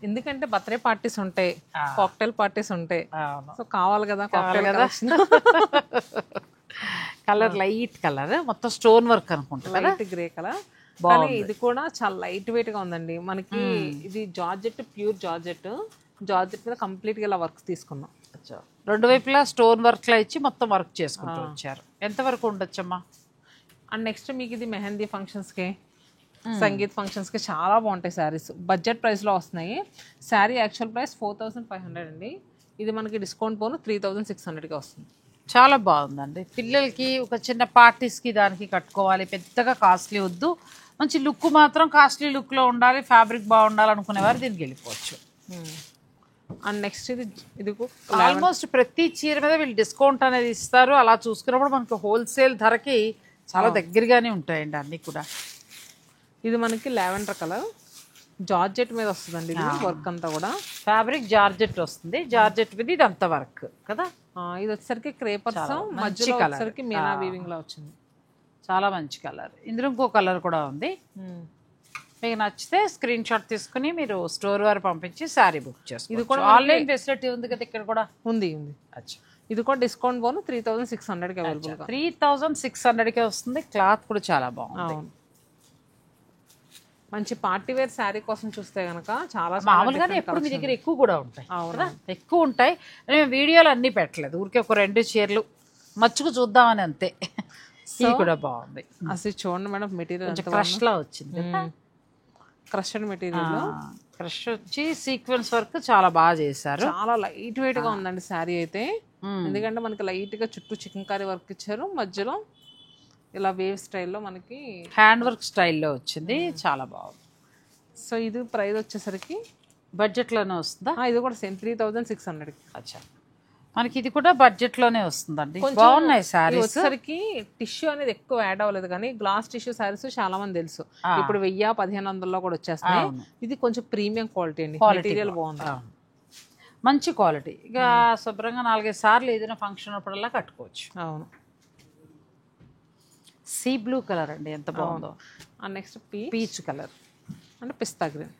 ఎందుకంటే బర్త్డే పార్టీస్ ఉంటాయి, కాక్టైల్ పార్టీస్ ఉంటాయి, సో కావాలి కదా కదా. కలర్ లైట్ కలర్, మొత్తం స్టోన్ వర్క్ అనుకుంటా, లైట్ గ్రే కలర్. కానీ ఇది కూడా చాలా లైట్ వెయిట్ గా ఉందండి మనకి. ఇది జార్జెట్, ప్యూర్ జార్జెట్. జార్జెట్ మీద కంప్లీట్ గా ఇలా వర్క్ తీసుకున్నాం. 2 వైపులా స్టోన్ వర్క్ లా ఇచ్చి మొత్తం వర్క్ చేసుకుంటూ వచ్చారు. ఎంత వరకు ఉండొచ్చమ్మా? అండ్ నెక్స్ట్ మీకు ఇది మెహందీ ఫంక్షన్స్ కి, సంగీత్ ఫంక్షన్స్ కి చాలా బాగుంటాయి శారీస్. బడ్జెట్ ప్రైస్ లో వస్తున్నాయి. శారీ యాక్చువల్ ప్రైస్ 4,500 అండి. ఇది మనకి డిస్కౌంట్ పోను 3,600కి వస్తుంది. చాలా బాగుందండి. పిల్లలకి ఒక చిన్న పార్టీస్కి దానికి కట్టుకోవాలి, పెద్దగా కాస్ట్లీ వద్దు, మంచి లుక్ మాత్రం కాస్ట్లీ లుక్లో ఉండాలి, ఫ్యాబ్రిక్ బాగుండాలి అనుకునేవారు దీనికి వెళ్ళిపోవచ్చు. అండ్ నెక్స్ట్ ఇది ఆల్మోస్ట్ ప్రతి చీర మీద వీళ్ళు డిస్కౌంట్ అనేది ఇస్తారు. అలా చూసుకున్నప్పుడు మనకి హోల్సేల్ ధరకి చాలా దగ్గరగానే ఉంటాయండి అన్నీ కూడా. ఇది మనకి లావెండర్ కలర్ జార్జెట్ మీద వస్తుందండి. ఇది వర్క్ అంతా కూడా ఫ్యాబ్రిక్ జార్జెట్ వస్తుంది. జార్జెట్ మీద ఇది అంత వర్క్ కదా. ఇది వచ్చేసరికి క్రేపర్స్ మధ్యలో వచ్చేసరికి మీనా వీవింగ్ లా వచ్చింది. చాలా మంచి కలర్. ఇందులో ఇంకో కలర్ కూడా ఉంది. మీకు నచ్చితే స్క్రీన్ షాట్ తీసుకుని మీరు స్టోర్ వారు పంపించి శారీ బుక్ చేసుకోండి. ఇది కూడా ఆన్లైన్ ఫెసిలిటీ ఉంది కదా ఇక్కడ కూడా? ఉంది. ఇది కూడా డిస్కౌంట్ పోను 3,600కి అవైలబుల్. 3,600కే వస్తుంది. క్లాత్ కూడా చాలా బాగుంది. మంచి పార్టీ వేర్ శారీ కోసం చూస్తే కనుక చాలా మామూలుగానే ఎప్పుడు మీ దగ్గర ఎక్కువ కూడా ఉంటాయి. ఎక్కువ ఉంటాయి. నేను వీడియోలు అన్నీ పెట్టలేదు, ఊరికే ఒక 2 చీరలు మచ్చుకు చూద్దామని అంతే. ఇది కూడా బాగుంది. అసలు చూడండి మేడం, మెటీరియల్ క్రష్ లా వచ్చింది. క్రష్డ్ మెటీరియల్, క్రష్ వచ్చి సీక్వెన్స్ వర్క్ చాలా బాగా చేశారు. చాలా లైట్ వెయిట్ గా ఉందండి శారీ అయితే. ఎందుకంటే మనకి లైట్ గా చుట్టూ చికెన్కారీ వర్క్ ఇచ్చారు, మధ్యలో ఇలా వేవ్ స్టైల్లో మనకి హ్యాండ్ వర్క్ స్టైల్లో వచ్చింది. చాలా బాగుంది. సో ఇది ప్రైస్ వచ్చేసరికి బడ్జెట్లోనే వస్తుందా? ఇది కూడా సేమ్ 3,600. అచ్చా, మనకి ఇది కూడా బడ్జెట్లోనే వస్తుందండి. బాగున్నాయి శారీస్. వచ్చేసరికి టిష్యూ అనేది ఎక్కువ యాడ్ అవ్వలేదు, కానీ గ్లాస్ టిష్యూ శారీస్ చాలా మంది తెలుసు ఇప్పుడు 1,000-1,500లో కూడా వచ్చేస్తాయి. ఇది కొంచెం ప్రీమియం క్వాలిటీ అండి, మెటీరియల్ బాగుంది, మంచి క్వాలిటీ. ఇక శుభ్రంగా 4-5 సార్లు ఏదైనా ఫంక్షన్ అప్పుడల్లా కట్టుకోవచ్చు. అవును. సీ బ్లూ కలర్ అండి, ఎంత బాగుందో. నెక్స్ట్ పీచ్ కలర్ అంటే పిస్తా గ్రీన్,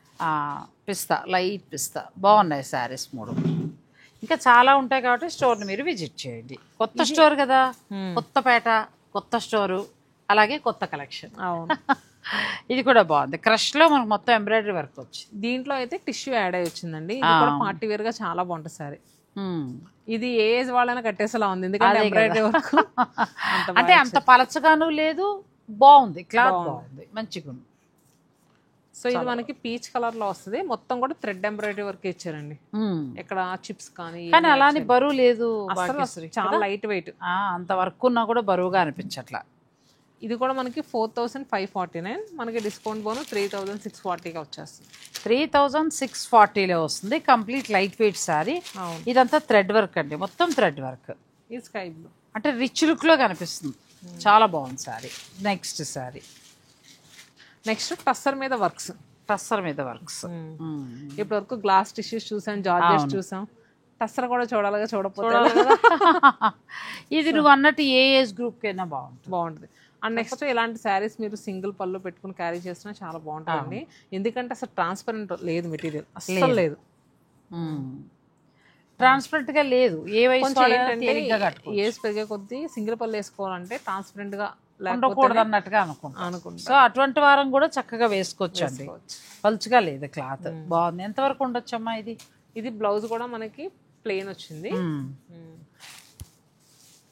పిస్తా, లైట్ పిస్తా. బాగున్నాయి శారీస్ 3. ఇంకా చాలా ఉంటాయి కాబట్టి స్టోర్ని మీరు విజిట్ చేయండి. కొత్త స్టోర్ కదా, కొత్తపేట, కొత్త స్టోరు, అలాగే కొత్త కలెక్షన్. అవును. ఇది కూడా బాగుంది. క్రష్లో మనకు మొత్తం ఎంబ్రాయిడరీ వర్క్ వచ్చింది. దీంట్లో అయితే టిష్యూ యాడ్ అయ్యి వచ్చిందండి. ఇది కూడా పార్టీ వేర్ గా చాలా బాగుంటుంది సారీ. ఇది ఏ ఏజ్ వాళ్ళైనా కట్టేసేలా ఉంది, ఎందుకంటే ఎంబ్రాయిడరీ వర్క్ అంటే అంత పలచగాను లేదు, బాగుంది, క్లాత్ బాగుంది, మంచిగా ఉంది. సో ఇది మనకి పీచ్ కలర్ లో వస్తుంది. మొత్తం కూడా థ్రెడ్ ఎంబ్రాయిడరీ వర్క్ ఇచ్చారండి. ఇక్కడ చిప్స్ కానీ అలానే బరువు లేదు, చాలా లైట్ వెయిట్. అంత వర్క్ ఉన్నా కూడా బరువుగా అనిపించట్లా. ఇది కూడా మనకి 4549, మనకి డిస్కౌంట్ బోను 3640గా వచ్చేస్తుంది. 3640లో వస్తుంది. Complete light weight sari. ఇదంతా థ్రెడ్ వర్క్ అండి, మొత్తం థ్రెడ్ వర్క్. ఈ స్కై బ్లూ అంటే రిచ్ లుక్లో కనిపిస్తుంది, చాలా బాగుంది శారీ. నెక్స్ట్ శారీ, నెక్స్ట్ టస్సర్ మీద వర్క్స్. టస్సర్ మీద వర్క్స్. ఇప్పటి వరకు గ్లాస్ టిష్యూస్ చూసాం, జార్జెస్ చూసాం, టస్సర్ కూడా చూడాలిగా, చూడకపోతే ఇది నువ్వు అన్నట్టు ఏ ఏజ్ గ్రూప్కి అయినా బాగుంటుంది. అండ్ నెక్స్ట్ ఇలాంటి శారీస్ మీరు సింగిల్ పళ్ళు పెట్టుకుని క్యారీ చేసినా చాలా బాగుంటుందండి. ఎందుకంటే అసలు ట్రాన్స్పరెంట్ లేదు, మెటీరియల్ అసలు లేదు, ట్రాన్స్పరెంట్ గా లేదు. ఏ వయసు ఏజ్ పెరిగే కొద్దీ సింగిల్ పళ్ళు వేసుకోవాలంటే ట్రాన్స్పరెంట్ గా ఉండకూడదు అన్నట్టుగా అనుకుంటా. సో అటువంటి వారం కూడా చక్కగా వేసుకోవచ్చు అండి, పలుచుగా లేదు క్లాత్. బాగుంది. ఎంతవరకు ఉండొచ్చు అమ్మా ఇది? ఇది బ్లౌజ్ కూడా మనకి ప్లెయిన్ వచ్చింది.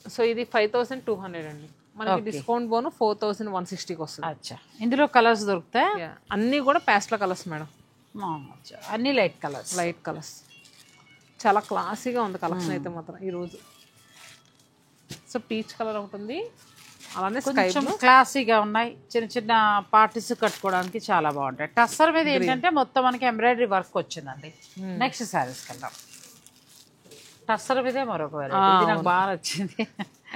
సో ఇది 5200 అండి. మనకి డిస్కౌంట్ బోను 4160కి వస్తుంది. అచ్చా, ఇందులో కలర్స్ దొరుకుతాయి? అన్నీ కూడా ప్యాస్టల్ కలర్స్ మేడం, అన్ని లైట్ కలర్స్. చాలా క్లాసీగా ఉంది కలెక్షన్ అయితే మాత్రం ఈరోజు. సో పీచ్ కలర్ ఒకటి ఉంది, అలానే కొంచెం క్లాసీగా ఉన్నాయి. చిన్న చిన్న పార్టీస్ కట్టుకోవడానికి చాలా బాగుంటాయి. టస్సర్ మీద ఏంటంటే మొత్తం మనకి ఎంబ్రాయిడరీ వర్క్ వచ్చిందండి. నెక్స్ట్ శారీస్ కల్లా టస్సర్ మీదే మరొక వెరైటీ నాకు బాగా నచ్చింది.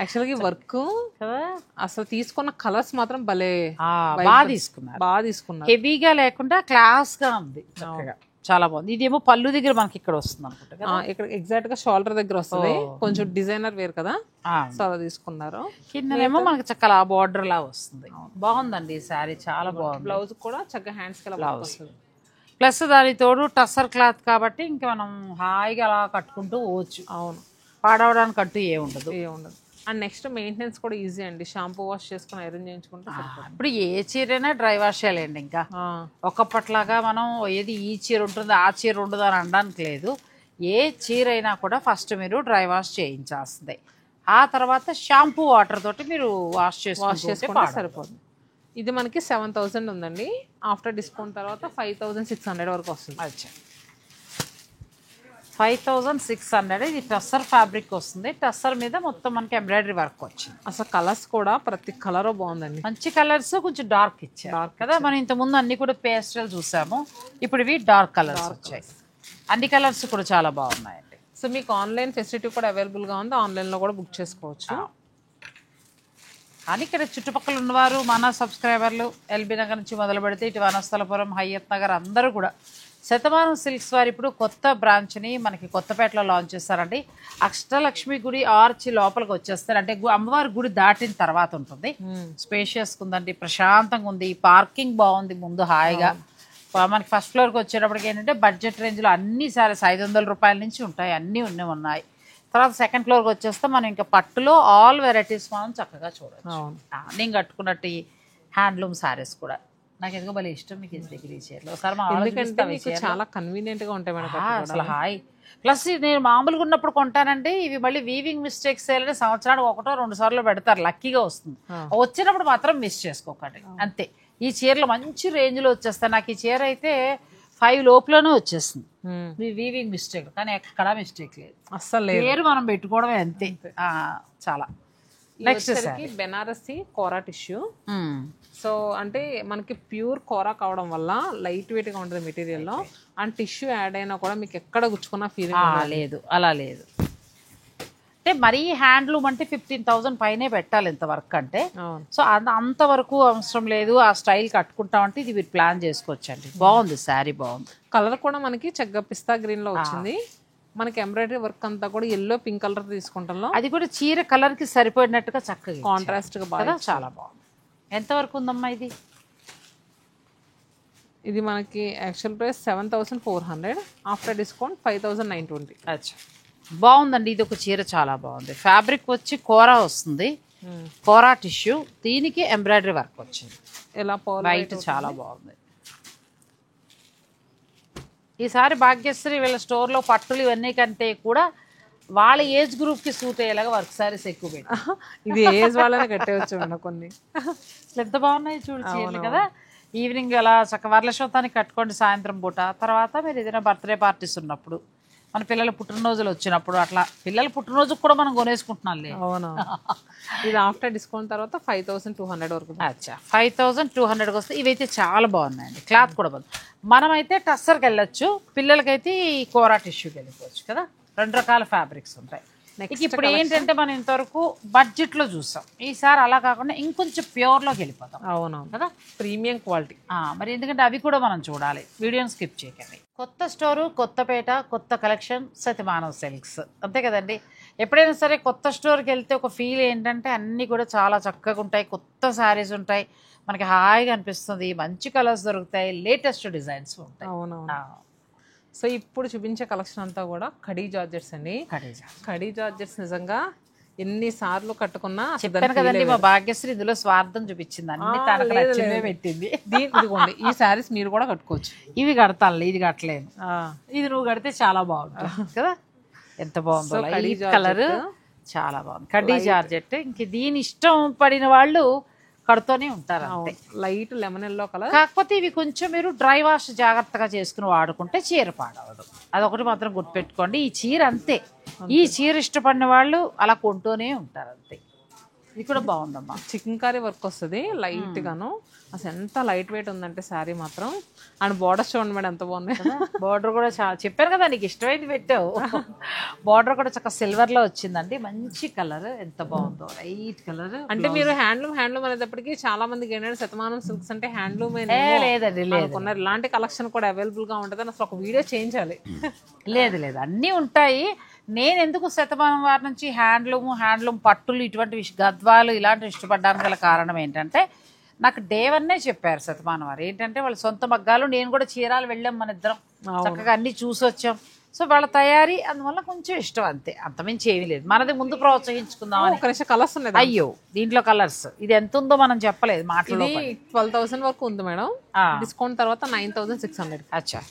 యాక్చువల్గా వర్క్ కదా, అసలు తీసుకున్న కలర్స్ మాత్రం భలే బాగా తీసుకున్నారు. హెవీగా లేకుండా క్లాస్ గా ఉంది, చక్కగా చాలా బాగుంది. ఇదేమో పళ్ళు దగ్గర మనకి ఇక్కడ వస్తుంది అనుకుంటా, ఇక్కడ ఎగ్జాక్ట్ గా షోల్డర్ దగ్గర వస్తుంది. కొంచెం డిజైనర్ వేర్ కదా, సో అలా తీసుకున్నారు. కిందనేమో మనకి చక్కగా బార్డర్ లా వస్తుంది. బాగుందండి ఈ శారీ, చాలా బాగుంది. బ్లౌజ్ కూడా చక్కగా హ్యాండ్స్ కి బ్లౌజ్, ప్లస్ దాని తోడు టస్సర్ క్లాత్ కాబట్టి ఇంకా మనం హాయిగా అలా కట్టుకుంటూ పోవచ్చు. అవును, పాడవడానికి కట్టు ఏముండదు. అండ్ నెక్స్ట్ మెయింటెనెన్స్ కూడా ఈజీ అండి, షాంపూ వాష్ చేసుకుని ఐరన్ చేయించుకుంటే. ఇప్పుడు ఏ చీరైనా డ్రై వాష్ చేయాలండి. ఇంకా ఒకప్పట్లాగా మనం ఏది ఈ చీర ఉంటుంది ఆ చీర ఉండదు అని అనడానికి లేదు. ఏ చీర అయినా కూడా ఫస్ట్ మీరు డ్రై వాష్ చేయించాల్సిందే. ఆ తర్వాత షాంపూ వాటర్ తోటి మీరు వాష్ చేసుకుంటే సరిపోతుంది. ఇది మనకి 7000 ఉందండి, ఆఫ్టర్ డిస్కౌంట్ తర్వాత 5600 వరకు వస్తుంది. అచ్చా, 5600. ఇది టస్సర్ ఫ్యాబ్రిక్ వస్తుంది. టస్సర్ మీద మొత్తం మనకి ఎంబ్రాయిడరీ వర్క్ వచ్చింది. అసలు కలర్స్ కూడా ప్రతి కలర్ బాగుందండి, మంచి కలర్స్, కొంచెం డార్క్ ఇచ్చారు కదా. మనం ఇంతకుముందు అన్ని కూడా పేస్టల్ చూసాము, ఇప్పుడు ఇవి డార్క్ కలర్స్ వచ్చాయి. అన్ని కలర్స్ కూడా చాలా బాగున్నాయండి. సో మీకు ఆన్లైన్ ఫెసిలిటీ కూడా అవైలబుల్గా ఉంది, ఆన్లైన్లో కూడా బుక్ చేసుకోవచ్చు. కానీ ఇక్కడ చుట్టుపక్కల ఉన్నవారు మన సబ్స్క్రైబర్లు ఎల్బీ నగర్ నుంచి మొదలు పెడితే ఇటు వనస్థలపురం, హయత్ నగర్ అందరూ కూడా శతమానం సిల్క్స్ వారు ఇప్పుడు కొత్త బ్రాంచ్ని మనకి కొత్తపేటలో లాంచ్ చేస్తారండి. అష్టలక్ష్మి గుడి ఆర్చి లోపలికి వచ్చేస్తారు, అంటే అమ్మవారి గుడి దాటిన తర్వాత ఉంటుంది. స్పేషియస్గా ఉందండి, ప్రశాంతంగా ఉంది, పార్కింగ్ బాగుంది ముందు హాయిగా. మనకి ఫస్ట్ ఫ్లోర్కి వచ్చేటప్పటికి ఏంటంటే బడ్జెట్ రేంజ్లో అన్ని సారీస్ 500 రూపాయల నుంచి ఉంటాయి, అన్నీ ఉన్నాయి. తర్వాత సెకండ్ ఫ్లోర్కి వచ్చేస్తే మనం ఇంకా పట్టులో ఆల్ వెరైటీస్ మనం చక్కగా చూడవచ్చు. నేను కట్టుకున్నట్టు ఈ హ్యాండ్లూమ్ శారీస్ కూడా నాకు ఎందుకో భలే ఇష్టం. మీకు డిగ్రీ చీరలు ఒకసారి చాలా కన్వీనియంట్ గా ఉంటాయి మేడం, అసలు హాయ్. ప్లస్ నేను మామూలుగా ఉన్నప్పుడు కొంటానంటే ఇవి మళ్ళీ వీవింగ్ మిస్టేక్స్ అని సంవత్సరానికి 1-2 సార్లు పెడతారు, లక్కీగా వస్తుంది. వచ్చినప్పుడు మాత్రం మిస్ చేసుకోకండి అంతే. ఈ చీరలు మంచి రేంజ్ లో వచ్చేస్తాయి. నాకు ఈ చీర అయితే 5 లోపులోనే వచ్చేస్తుంది. వీవింగ్ మిస్టేక్ కానీ ఎక్కడా మిస్టేక్ లేదు, అస్సలు పేరు మనం పెట్టుకోవడమే అంతే. చాలా నెక్స్ట్ బెనారసి కోరా టిష్యూ. సో అంటే మనకి ప్యూర్ కోరా కావడం వల్ల లైట్ వెయిట్ గా ఉంటుంది మెటీరియల్ లో, అండ్ టిష్యూ యాడ్ అయినా కూడా మీకు ఎక్కడ గుచ్చుకున్న ఫీలింగ్ లేదు. అలా లేదు, అంటే మరీ హ్యాండ్లూమ్ అంటే 15,000 పైనే పెట్టాలి ఇంత వర్క్ అంటే. సో అంతవరకు అవసరం లేదు. ఆ స్టైల్ కట్టుకుంటామంటే ఇది మీరు ప్లాన్ చేసుకోవచ్చు అండి. బాగుంది శారీ, బాగుంది. కలర్ కూడా మనకి చక్కగా పిస్తా గ్రీన్ లో వచ్చింది. మనకి ఎంబ్రాయిడరీ వర్క్ అంతా కూడా ఎల్లో పింక్ కలర్ తీసుకుంటాం, అది కూడా చీర కలర్ కి సరిపోయినట్టుగా చక్కగా కాంట్రాస్ట్ గా బాగా చాలా బాగుంది. ఎంతవరకు ఉందమ్మా ఇది? ఇది మనకి యాక్చువల్ ప్రైస్ 7400, ఆఫ్టర్ డిస్కౌంట్ 5920. అచ్చా, బాగుందండి. ఇది ఒక చీర చాలా బాగుంది. ఫ్యాబ్రిక్ వచ్చి కోరా వస్తుంది, కోరా టిష్యూ, దీనికి ఎంబ్రాయిడరీ వర్క్ వచ్చింది. ఎలా వైట్ చాలా బాగుంది. ఈసారి భాగ్యశ్రీ వీళ్ళ స్టోర్లో పట్టులు ఇవన్నీ కంటే కూడా వాళ్ళ ఏజ్ గ్రూప్కి సూట్ అయ్యేలాగా వర్క్ సారీస్ ఎక్కువ పెట్టి, ఇది ఏజ్ వాళ్ళనే కట్టేవచ్చు కొన్ని. ఎంత బాగున్నాయి చూడు చీరలు కదా. ఈవినింగ్ అలా చక్క వరలక్ష్మతానికి కట్టుకోండి సాయంత్రం పూట. తర్వాత మీరు ఏదైనా బర్త్డే పార్టీస్ ఉన్నప్పుడు మన పిల్లల పుట్టినరోజులు వచ్చినప్పుడు అట్లా పిల్లల పుట్టినరోజుకు కూడా మనం కొనేసుకుంటున్నాంలే. అవునా. ఇది ఆఫ్టర్ డిస్కౌంట్ తర్వాత 5200 వరకు. అచ్చా 5200కి వస్తే ఇవైతే చాలా బాగున్నాయండి. క్లాత్ కూడా బాగుంది. మనమైతే టస్సర్కి వెళ్ళొచ్చు, పిల్లలకైతే ఈ కోరా టిష్యూకి వెళ్ళిపోవచ్చు కదా. 2 రకాల ఫ్యాబ్రిక్స్ ఉంటాయి. ఇప్పుడు ఏంటంటే మనం ఇంతవరకు బడ్జెట్లో చూసాం, ఈసారి అలా కాకుండా ఇంకొంచెం ప్యూర్లోకి వెళ్ళిపోతాం. అవునవును కదా, ప్రీమియం క్వాలిటీ. మరి ఎందుకంటే అవి కూడా మనం చూడాలి, వీడియోని స్కిప్ చేయకండి. కొత్త స్టోరు, కొత్తపేట, కొత్త కలెక్షన్, సత్యమానవ్ సిల్క్స్, అంతే కదండి. ఎప్పుడైనా సరే కొత్త స్టోర్కి వెళ్తే ఒక ఫీల్ ఏంటంటే అన్నీ కూడా చాలా చక్కగా ఉంటాయి, కొత్త శారీస్ ఉంటాయి, మనకి హాయిగా అనిపిస్తుంది, మంచి కలర్స్ దొరుకుతాయి, లేటెస్ట్ డిజైన్స్ ఉంటాయి. అవునవును. సో ఇప్పుడు చూపించే కలెక్షన్ అంతా కూడా కడీ జార్జెట్స్ అండి. కడీ జార్జెట్స్ నిజంగా ఎన్నిసార్లు కట్టుకున్నా చెప్పాను కదండి, మా భాగ్యశ్రీ ఇందులో స్వార్థం చూపించింది, అన్ని తనకు నచ్చినవే పెట్టింది. ఇదిగోండి ఈ శారీస్ మీరు కూడా కట్టుకోవచ్చు. ఇవి కడతాను, ఇది కట్టలేను, ఇది నువ్వు కడితే చాలా బాగుంటుంది కదా. ఎంత బాగుందో లైట్ కలర్, చాలా బాగుంది కడ్డీ జార్జెట్. ఇంక దీని ఇష్టం పడిన వాళ్ళు కడుతూనే ఉంటారు. Light lemon yellow colour. కాకపోతే ఇవి కొంచెం మీరు డ్రై వాష్ జాగ్రత్తగా చేసుకుని వాడుకుంటే చీర పాడవదు, అదొకటి మాత్రం గుర్తుపెట్టుకోండి. ఈ చీర అంతే, ఈ చీర ఇష్టపడిన వాళ్ళు అలా కొంటూనే ఉంటారు అంతే. ఇది కూడా బాగుందమ్మా, చికెన్ కర్రీ వర్క్ వస్తుంది లైట్ గాను. అసలు ఎంత లైట్ వెయిట్ ఉందంటే శారీ మాత్రం. అండ్ బార్డర్స్ చూడండి మేడం ఎంత బాగుంది. బార్డర్ కూడా చాలా, చెప్పాను కదా నీకు ఇష్టమైంది పెట్టావు. బార్డర్ కూడా చక్కగా సిల్వర్ లో వచ్చిందండి, మంచి కలర్, ఎంత బాగుందో లైట్ కలర్. అంటే మీరు హ్యాండ్లూమ్ అనేటప్పటికి చాలా మందికి ఏంటంటే శతమానం సిల్క్స్ అంటే హ్యాండ్లూమ్ లేదండి, లేదు, ఇలాంటి కలెక్షన్ కూడా అవైలబుల్ గా ఉంటుంది. అసలు ఒక వీడియో చేయించాలి. లేదు అన్నీ ఉంటాయి. నేను ఎందుకు శతమానం వారి నుంచి హ్యాండ్లూమ్ పట్టులు ఇటువంటి గద్వాలు ఇలాంటివి ఇష్టపడడానికి గల కారణం ఏంటంటే, నాకు డే 1 చెప్పారు శతమానం వారు ఏంటంటే వాళ్ళ సొంత మగ్గాలు. నేను కూడా చీరాలు వెళ్ళాం, మన ఇద్దరం చక్కగా అన్ని చూసి వచ్చాం. సో వాళ్ళ తయారీ అందువల్ల కొంచెం ఇష్టం అంతే, అంతమించి ఏమీ లేదు. మనది ముందు ప్రోత్సహించుకుందాం. కలర్స్ ఉన్నాయి. అయ్యో దీంట్లో కలర్స్ ఇది ఎంత ఉందో మనం చెప్పలేదు మాటలో. 12,000 వరకు ఉంది మేడం, డిస్కౌంట్ తర్వాత 9,600. అచ్చా,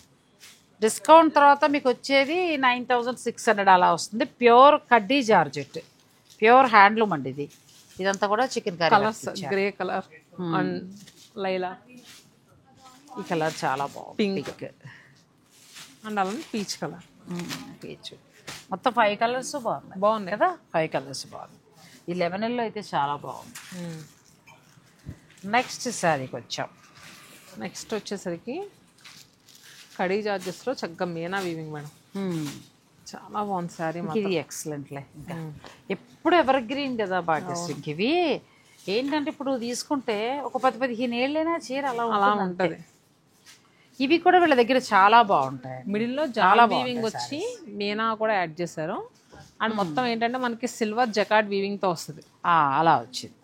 డిస్కౌంట్ తర్వాత మీకు వచ్చేది 9,600 అలా వస్తుంది. ప్యూర్ కడ్డీ జార్జెట్, ప్యూర్ హ్యాండ్లూమ్ అండి ఇది. ఇదంతా కూడా chicken curry colours, grey colour and Laila, ఈ కలర్ చాలా బాగుంది, పింక్ అండ్ అలానే పీచ్ కలర్. పీచ్ మొత్తం 5 కలర్స్ బాగుంది కదా. 5 కలర్స్ బాగుంది. ఈ లెమన్ లో అయితే చాలా బాగుంది. నెక్స్ట్ శారీకి వచ్చాం. నెక్స్ట్ వచ్చేసరికి కడీ జార్జెస్ లో చక్కగా మీనా వీవింగ్ మేడం, చాలా బాగుంది శారీ. ఇది ఎక్సలెంట్లే, ఎప్పుడు ఎవర్ గ్రీన్ కదా భాగ్యశ్రీకి. ఇవి ఏంటంటే ఇప్పుడు తీసుకుంటే ఒక 10-15 ఏళ్ళైనా చీర అలా ఉంటుంది. ఇవి కూడా వీళ్ళ దగ్గర చాలా బాగుంటాయి. మిడిల్లో చాలా వీవింగ్ వచ్చి మీనా కూడా యాడ్ చేశారు. అండ్ మొత్తం ఏంటంటే మనకి సిల్వర్ జకార్డ్ వీవింగ్ తో వస్తుంది, అలా వచ్చింది.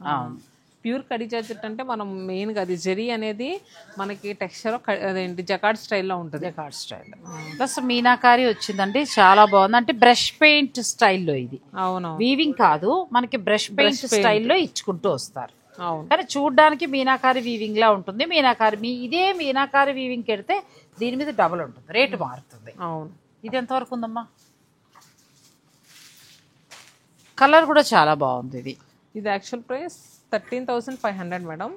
ప్యూర్ కడీ జార్జెట్ అంటే మనం మెయిన్గా అది జరీ అనేది మనకి టెక్స్చర్ అదేంటి జకార్డ్ స్టైల్లో ఉంటుంది. జకార్డ్ స్టైల్ ప్లస్ మీనాకారి వచ్చిందండి, చాలా బాగుంది. అంటే బ్రష్ పెయింట్ స్టైల్లో ఇది. అవును, వీవింగ్ కాదు, మనకి బ్రష్ పెయింట్ స్టైల్లో ఇచ్చుకుంటూ వస్తారు. అవును, కానీ చూడడానికి మీనాకారి వీవింగ్ లా ఉంటుంది. ఇదే మీనాకారి వీవింగ్ కెడితే దీని మీద డబుల్ ఉంటుంది, రేటు మారుతుంది. అవును, ఇది ఎంతవరకు ఉందమ్మా? కలర్ కూడా చాలా బాగుంది. ఇది యాక్చువల్ ప్రైస్ 13,500 మేడం.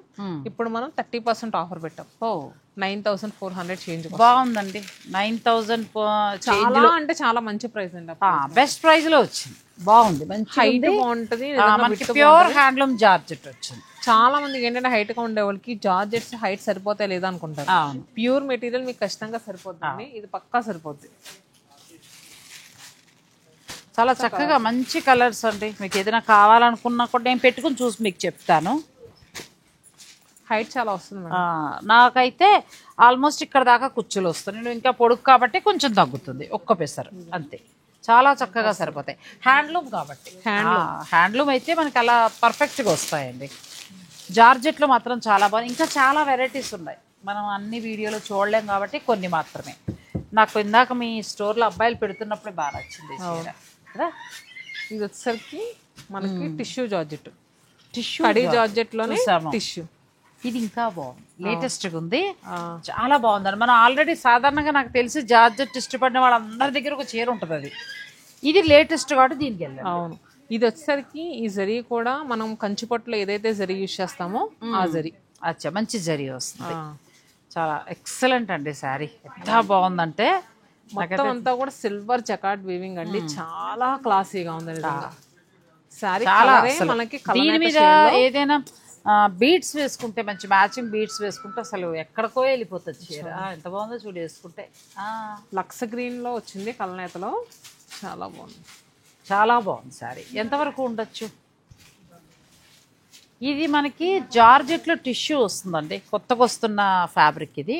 ఇప్పుడు మనం 30% ఆఫర్ పెట్టాం. 9,400 చేంజ్. బాగుందండి, 9,000 చాలా అంటే చాలా మంచి ప్రైస్ అండి. బెస్ట్ ప్రైస్ లో వచ్చింది, బాగుంది, మంచి హైట్ బాగుంటది, ప్యూర్ హ్యాండ్లూమ్ జార్జెట్ వచ్చింది. చాలా మందికి ఏంటంటే హైట్ గా ఉండే వాళ్ళకి జార్జెట్స్ హైట్ సరిపోతాయి లేదా అనుకుంటారు. ప్యూర్ మెటీరియల్ మీకు ఖచ్చితంగా సరిపోతుంది, ఇది పక్కా సరిపోద్ది. చాలా చక్కగా మంచి కలర్స్ అండి. మీకు ఏదైనా కావాలనుకున్నా కూడా నేను పెట్టుకుని చూసి మీకు చెప్తాను. హైట్ చాలా వస్తుంది. నాకైతే ఆల్మోస్ట్ ఇక్కడ దాకా కుచ్చులు వస్తాయి. నేను ఇంకా పొడుగు కాబట్టి కొంచెం తగ్గుతుంది, ఒక్క పెసరు అంతే. చాలా చక్కగా సరిపోతాయి. హ్యాండ్లూమ్ కాబట్టి, హ్యాండ్లూమ్ అయితే మనకి అలా పర్ఫెక్ట్గా వస్తాయండి. జార్జెట్లో మాత్రం చాలా బాగుంది. ఇంకా చాలా వెరైటీస్ ఉన్నాయి, మనం అన్ని వీడియోలో చూడలేం కాబట్టి కొన్ని మాత్రమే. నాకు ఇందాక మీ స్టోర్లో అబ్బాయిలు పెడుతున్నప్పుడే బాగా నచ్చింది కదా. ఇది వచ్చేసరికి మనకి టిష్యూ జార్జెట్, కడీ జార్జెట్ లోనే టిష్యూ. ఇది ఇంకా బాగుంది, లేటెస్ట్గా ఉంది, చాలా బాగుంది. మనం ఆల్రెడీ సాధారణంగా నాకు తెలిసి జార్జెట్ ఇష్టపడిన వాళ్ళందరి దగ్గర ఒక చీర ఉంటుంది, ఇది లేటెస్ట్ కాబట్టి దీనికి వెళ్ళాం. అవును, ఇది వచ్చేసరికి ఈ జరీ కూడా మనం కంచిపట్టులో ఏదైతే జరీ యూజ్ చేస్తామో ఆ జరీ. అచ్చా, మంచి జరీ వస్తుంది. చాలా ఎక్సలెంట్ అండి శారీ, ఎంత బాగుందంటే మొత్తం అంతా కూడా సిల్వర్ జకార్డ్ వీవింగ్ అండి, చాలా క్లాసీగా ఉంది నిజంగా. సారీ మనకి దీని మీద ఏదైనా బీడ్స్ వేసుకుంటే, మంచి మ్యాచింగ్ బీడ్స్ వేసుకుంటే అసలు ఎక్కడికో వెళ్ళిపోతుంది చీర. ఎంత బాగుందో చూడు వేసుకుంటే. లక్స్ గ్రీన్ లో వచ్చింది కలనేతలో, చాలా బాగుంది, చాలా బాగుంది శారీ. ఎంతవరకు ఉండొచ్చు? ఇది మనకి జార్జెట్లో టిష్యూ వస్తుందండి, కొత్తగా వస్తున్న ఫ్యాబ్రిక్ ఇది.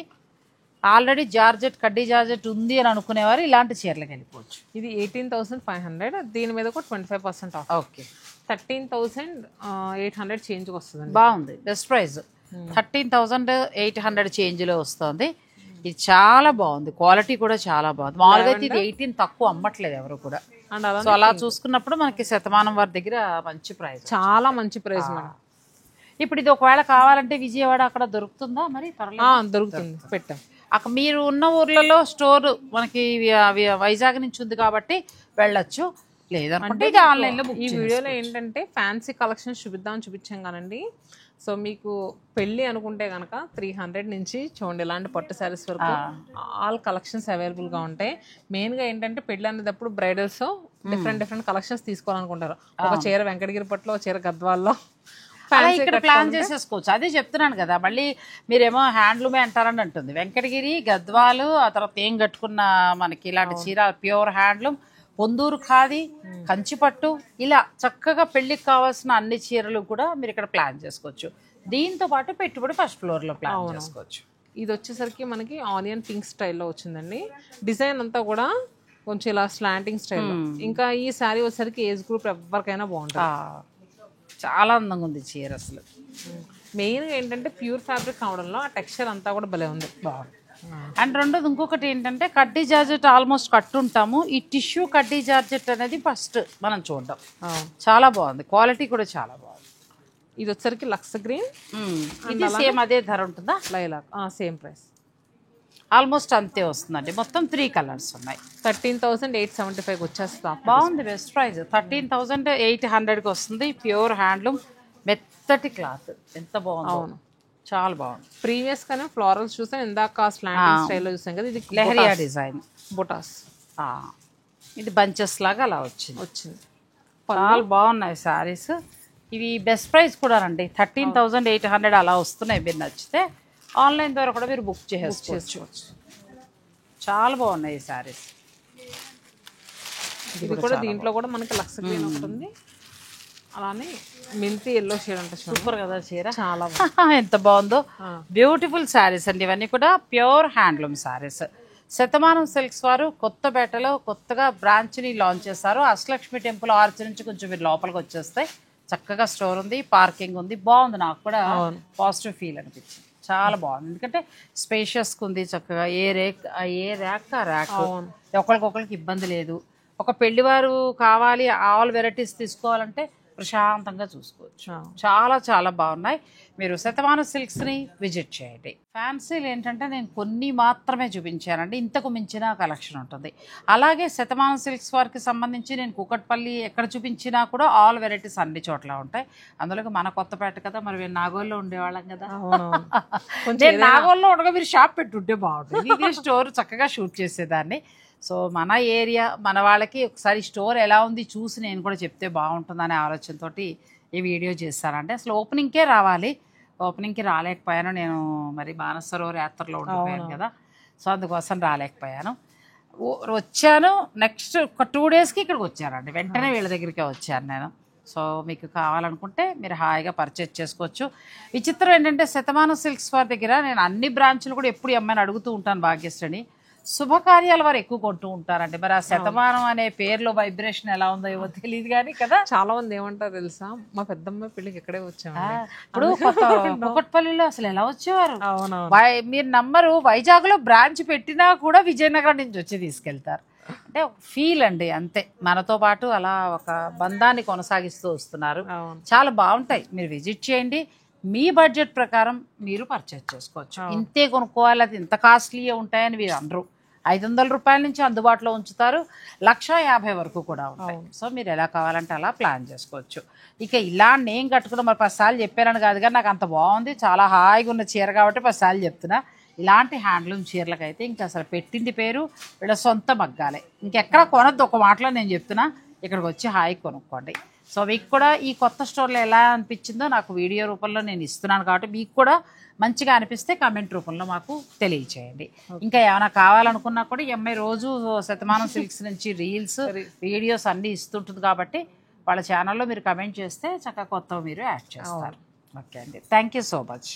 ఆల్రెడీ జార్జెట్, కడ్డీ జార్జెట్ ఉంది అని అనుకునేవారు ఇలాంటి చీరలకు వెళ్ళిపోవచ్చు. ఇది 18,500, దీని మీద కూడా 25% ఆఫ్. ఓకే, 13,800 చేంజ్ వస్తుంది. బాగుంది, బెస్ట్ ప్రైస్ 13,800 చేంజ్లో వస్తుంది. ఇది చాలా బాగుంది, క్వాలిటీ కూడా చాలా బాగుంది. మామూలుగా అయితే ఇది 18 తక్కువ అమ్మట్లేదు ఎవరు కూడా. సో అలా చూసుకున్నప్పుడు మనకి శతమానం వారి దగ్గర మంచి ప్రైస్, చాలా మంచి ప్రైస్ మేడం. ఇప్పుడు ఇది ఒకవేళ కావాలంటే విజయవాడ అక్కడ దొరుకుతుందా మరి? దొరుకుతుంది, పెట్టాం. అక్కడ మీరు ఉన్న ఊర్లలో స్టోర్ మనకి వైజాగ్ నుంచి ఉంది కాబట్టి వెళ్ళొచ్చు, లేదనుకుంటే ఇది ఆన్లైన్లో బుక్. ఈ వీడియోలో ఏంటంటే ఫ్యాన్సీ కలెక్షన్స్ చూపించాం కానండి. సో మీకు పెళ్ళి అనుకుంటే కనుక 300 నుంచి చూడండి ఇలాంటి పట్టు శారీస్ వరకు ఆల్ కలెక్షన్స్ అవైలబుల్గా ఉంటాయి. మెయిన్గా ఏంటంటే పెళ్ళి అనేటప్పుడు బ్రైడల్స్ డిఫరెంట్ కలెక్షన్స్ తీసుకోవాలనుకుంటారు. ఒక చీర వెంకటగిరి పట్టులో, ఒక చీర గద్వాల్లో ఇక్కడ ప్లాన్ చేసేసుకోవచ్చు. అదే చెప్తున్నాను కదా, మళ్ళీ మీరేమో హ్యాండ్లూమే అంటారని అంటుంది. వెంకటగిరి, గద్వాలు, ఆ తర్వాత ఏం కట్టుకున్న మనకి ఇలాంటి చీర ప్యూర్ హ్యాండ్లూమ్, పొందూరు ఖాదీ, కంచిపట్టు, ఇలా చక్కగా పెళ్లికి కావాల్సిన అన్ని చీరలు కూడా మీరు ఇక్కడ ప్లాన్ చేసుకోవచ్చు. దీంతో పాటు పెట్టుబడి ఫస్ట్ ఫ్లోర్ లో ప్లాన్ చేసుకోవచ్చు. ఇది వచ్చేసరికి మనకి ఆనియన్ పింక్ స్టైల్లో వచ్చిందండి. డిజైన్ అంతా కూడా కొంచెం ఇలా స్లాంటింగ్ స్టైల్. ఇంకా ఈ శారీ వచ్చేసరికి ఏజ్ గ్రూప్ ఎవరికైనా బాగుంటుంది, చాలా అందంగా ఉంది చీర. అసలు మెయిన్గా ఏంటంటే ప్యూర్ ఫ్యాబ్రిక్ కావడంలో ఆ టెక్స్చర్ అంతా కూడా భలే ఉంది, బాగుంది. అండ్ రెండోది ఇంకొకటి ఏంటంటే కడ్డీ జార్జెట్ ఆల్మోస్ట్ కట్టుంటాము, ఈ టిష్యూ కడ్డీ జార్జెట్ అనేది ఫస్ట్ మనం చూడడం. చాలా బాగుంది, క్వాలిటీ కూడా చాలా బాగుంది. ఇది వచ్చరికి లక్స్ గ్రీన్, ఇది సేమ్ అదే ధర ఉంటుందా? లైలాక్ సేమ్ ప్రైస్, ఆల్మోస్ట్ అంతే వస్తుందండి. మొత్తం 3 కలర్స్ ఉన్నాయి. 13,875 వచ్చేస్తా. బాగుంది, బెస్ట్ ప్రైస్ 13,800కి వస్తుంది. ప్యూర్ హ్యాండ్లూమ్, మెత్తటి క్లాత్, ఎంత బాగుంది. అవును, చాలా బాగుంది. ప్రీవియస్ గానే ఫ్లోరల్స్ చూసాం, ఇందాక స్లాంటింగ్ స్టైల్లో చూసాం కదా, ఇది లెహరియా డిజైన్ బుటాస్, ఇది బంచెస్ లాగా అలా వచ్చింది. చాలా బాగున్నాయి శారీస్. ఇవి బెస్ట్ ప్రైస్ కూడా అండి, 13,800 అలా వస్తున్నాయి. మీరు నచ్చితే ఆన్లైన్ ద్వారా కూడా మీరు బుక్ చేసుకోవచ్చు. చాలా బాగున్నాయి ఈ శారీస్. ఇది కూడా దీంట్లో కూడా మనకి లక్స్ గ్రీన్ ఉంటుంది, అలానే మెంతి ఎల్లో షేడ్ అంటే సూపర్ కదా చీర, చాలా ఎంత బాగుందో. బ్యూటిఫుల్ శారీస్ అండి ఇవన్నీ కూడా, pure handloom saris. Shatamanam silks వారు కొత్తపేటలో కొత్తగా బ్రాంచ్ని లాంచ్ చేశారు. అష్టలక్ష్మి టెంపుల్ ఆర్చ్ నుంచి కొంచెం మీరు లోపలికి వచ్చేస్తే చక్కగా స్టోర్ ఉంది, పార్కింగ్ ఉంది, బాగుంది. నాకు కూడా పాజిటివ్ ఫీల్ అనిపించింది, చాలా బాగుంది. ఎందుకంటే స్పేషియస్గా ఉంది, చక్కగా ఏ ర్యాక్ ఆ ర్యాక్, ఒకరికొకరికి ఇబ్బంది లేదు. ఒక పెళ్లివారు కావాలి ఆల్ వెరైటీస్ తీసుకోవాలంటే ప్రశాంతంగా చూసుకోవచ్చు. చాలా చాలా బాగున్నాయి. మీరు శతమానం సిల్క్స్ని విజిట్ చేయండి. ఫ్యాన్సీలు ఏంటంటే నేను కొన్ని మాత్రమే చూపించానండి, ఇంతకు మించిన కలెక్షన్ ఉంటుంది. అలాగే శతమానం సిల్క్స్ వారికి సంబంధించి నేను కూకట్పల్లి ఎక్కడ చూపించినా కూడా ఆల్ వెరైటీస్ అన్ని చోట్ల ఉంటాయి. అందులో మన కొత్తపేట కదా, మరి మేము నాగోల్లో ఉండేవాళ్ళం కదా. నేను నాగోల్లో ఉండగా మీరు షాప్ పెట్టుంటే బాగుంటుంది, ఇదే స్టోర్ చక్కగా షూట్ చేసేదాన్ని. సో మన ఏరియా మన వాళ్ళకి ఒకసారి స్టోర్ ఎలా ఉంది చూసి నేను కూడా చెప్తే బాగుంటుందనే ఆలోచనతో ఈ వీడియో చేస్తానంటే, అసలు ఓపెనింగ్కే రావాలి, ఓపెనింగ్కి రాలేకపోయాను. నేను మరి మానసరోవర్ యాత్రలో ఉండిపోయాను కదా, సో అందుకోసం రాలేకపోయాను. వచ్చాను నెక్స్ట్ ఒక 2 డేస్కి ఇక్కడికి వచ్చానండి, వెంటనే వీళ్ళ దగ్గరికే వచ్చాను నేను. సో మీకు కావాలనుకుంటే మీరు హాయిగా పర్చేజ్ చేసుకోవచ్చు. విచిత్రం ఏంటంటే శతమానం సిల్క్స్ వారి దగ్గర నేను అన్ని బ్రాంచ్లు కూడా ఎప్పుడు అమ్మాయిని అడుగుతూ ఉంటాను, భాగ్యశ్రేణి శుభకార్యాల వారు ఎక్కువ కొంటూ ఉంటారండి. మరి ఆ శతమానం అనే పేరులో వైబ్రేషన్ ఎలా ఉందో ఏమో తెలియదు కానీ కదా, చాలా మంది ఏమంటారు తెలుసా, మా పెద్దమ్మ పెళ్ళికి ఇక్కడే వచ్చాము. ఇప్పుడు కూకట్పల్లిలో అసలు ఎలా వచ్చేవారు మీరు నమ్మరు, వైజాగ్ లో బ్రాంచ్ పెట్టినా కూడా విజయనగరం నుంచి వచ్చి తీసుకెళ్తారు. అంటే ఒక ఫీల్ అండి అంతే, మనతో పాటు అలా ఒక బంధాన్ని కొనసాగిస్తూ వస్తున్నారు. చాలా బాగుంటాయి, మీరు విజిట్ చేయండి. మీ బడ్జెట్ ప్రకారం మీరు పర్చేజ్ చేసుకోవచ్చు. ఇంతే కొనుక్కోవాలి, అది ఇంత కాస్ట్లీయే ఉంటాయని మీరు అనరు. 500 రూపాయల నుంచి అందుబాటులో ఉంచుతారు, 150,000 వరకు కూడా ఉంటాయి. సో మీరు ఎలా కావాలంటే అలా ప్లాన్ చేసుకోవచ్చు. ఇక ఇలా నేను కట్టుకున్న మరి 10 సార్లు చెప్పానని కాదు కానీ నాకు అంత బాగుంది, చాలా హాయిగా ఉన్న చీర కాబట్టి 10 సార్లు చెప్తున్నా. ఇలాంటి హ్యాండ్లూమ్ చీరలకైతే ఇంకా అసలు పెట్టింది పేరు వీళ్ళ సొంత మగ్గాలే. ఇంకెక్కడ కొనద్దు, ఒక మాటలో నేను చెప్తున్నా, ఇక్కడికి వచ్చి హాయి కొనుక్కోండి. సో మీకు కూడా ఈ కొత్త స్టోర్లో ఎలా అనిపించిందో నాకు వీడియో రూపంలో నేను ఇస్తున్నాను కాబట్టి మీకు కూడా మంచిగా అనిపిస్తే కామెంట్ రూపంలో మాకు తెలియచేయండి. ఇంకా ఏమైనా కావాలనుకున్నా కూడా ఎంఐ రోజు శతమానం సిల్క్స్ నుంచి రీల్స్ వీడియోస్ అన్నీ ఇస్తుంటుంది కాబట్టి వాళ్ళ ఛానల్లో మీరు కమెంట్ చేస్తే చక్కగా కొత్తవి మీరు యాడ్ చేస్తారు. ఓకే అండి, థ్యాంక్ యూ సో మచ్.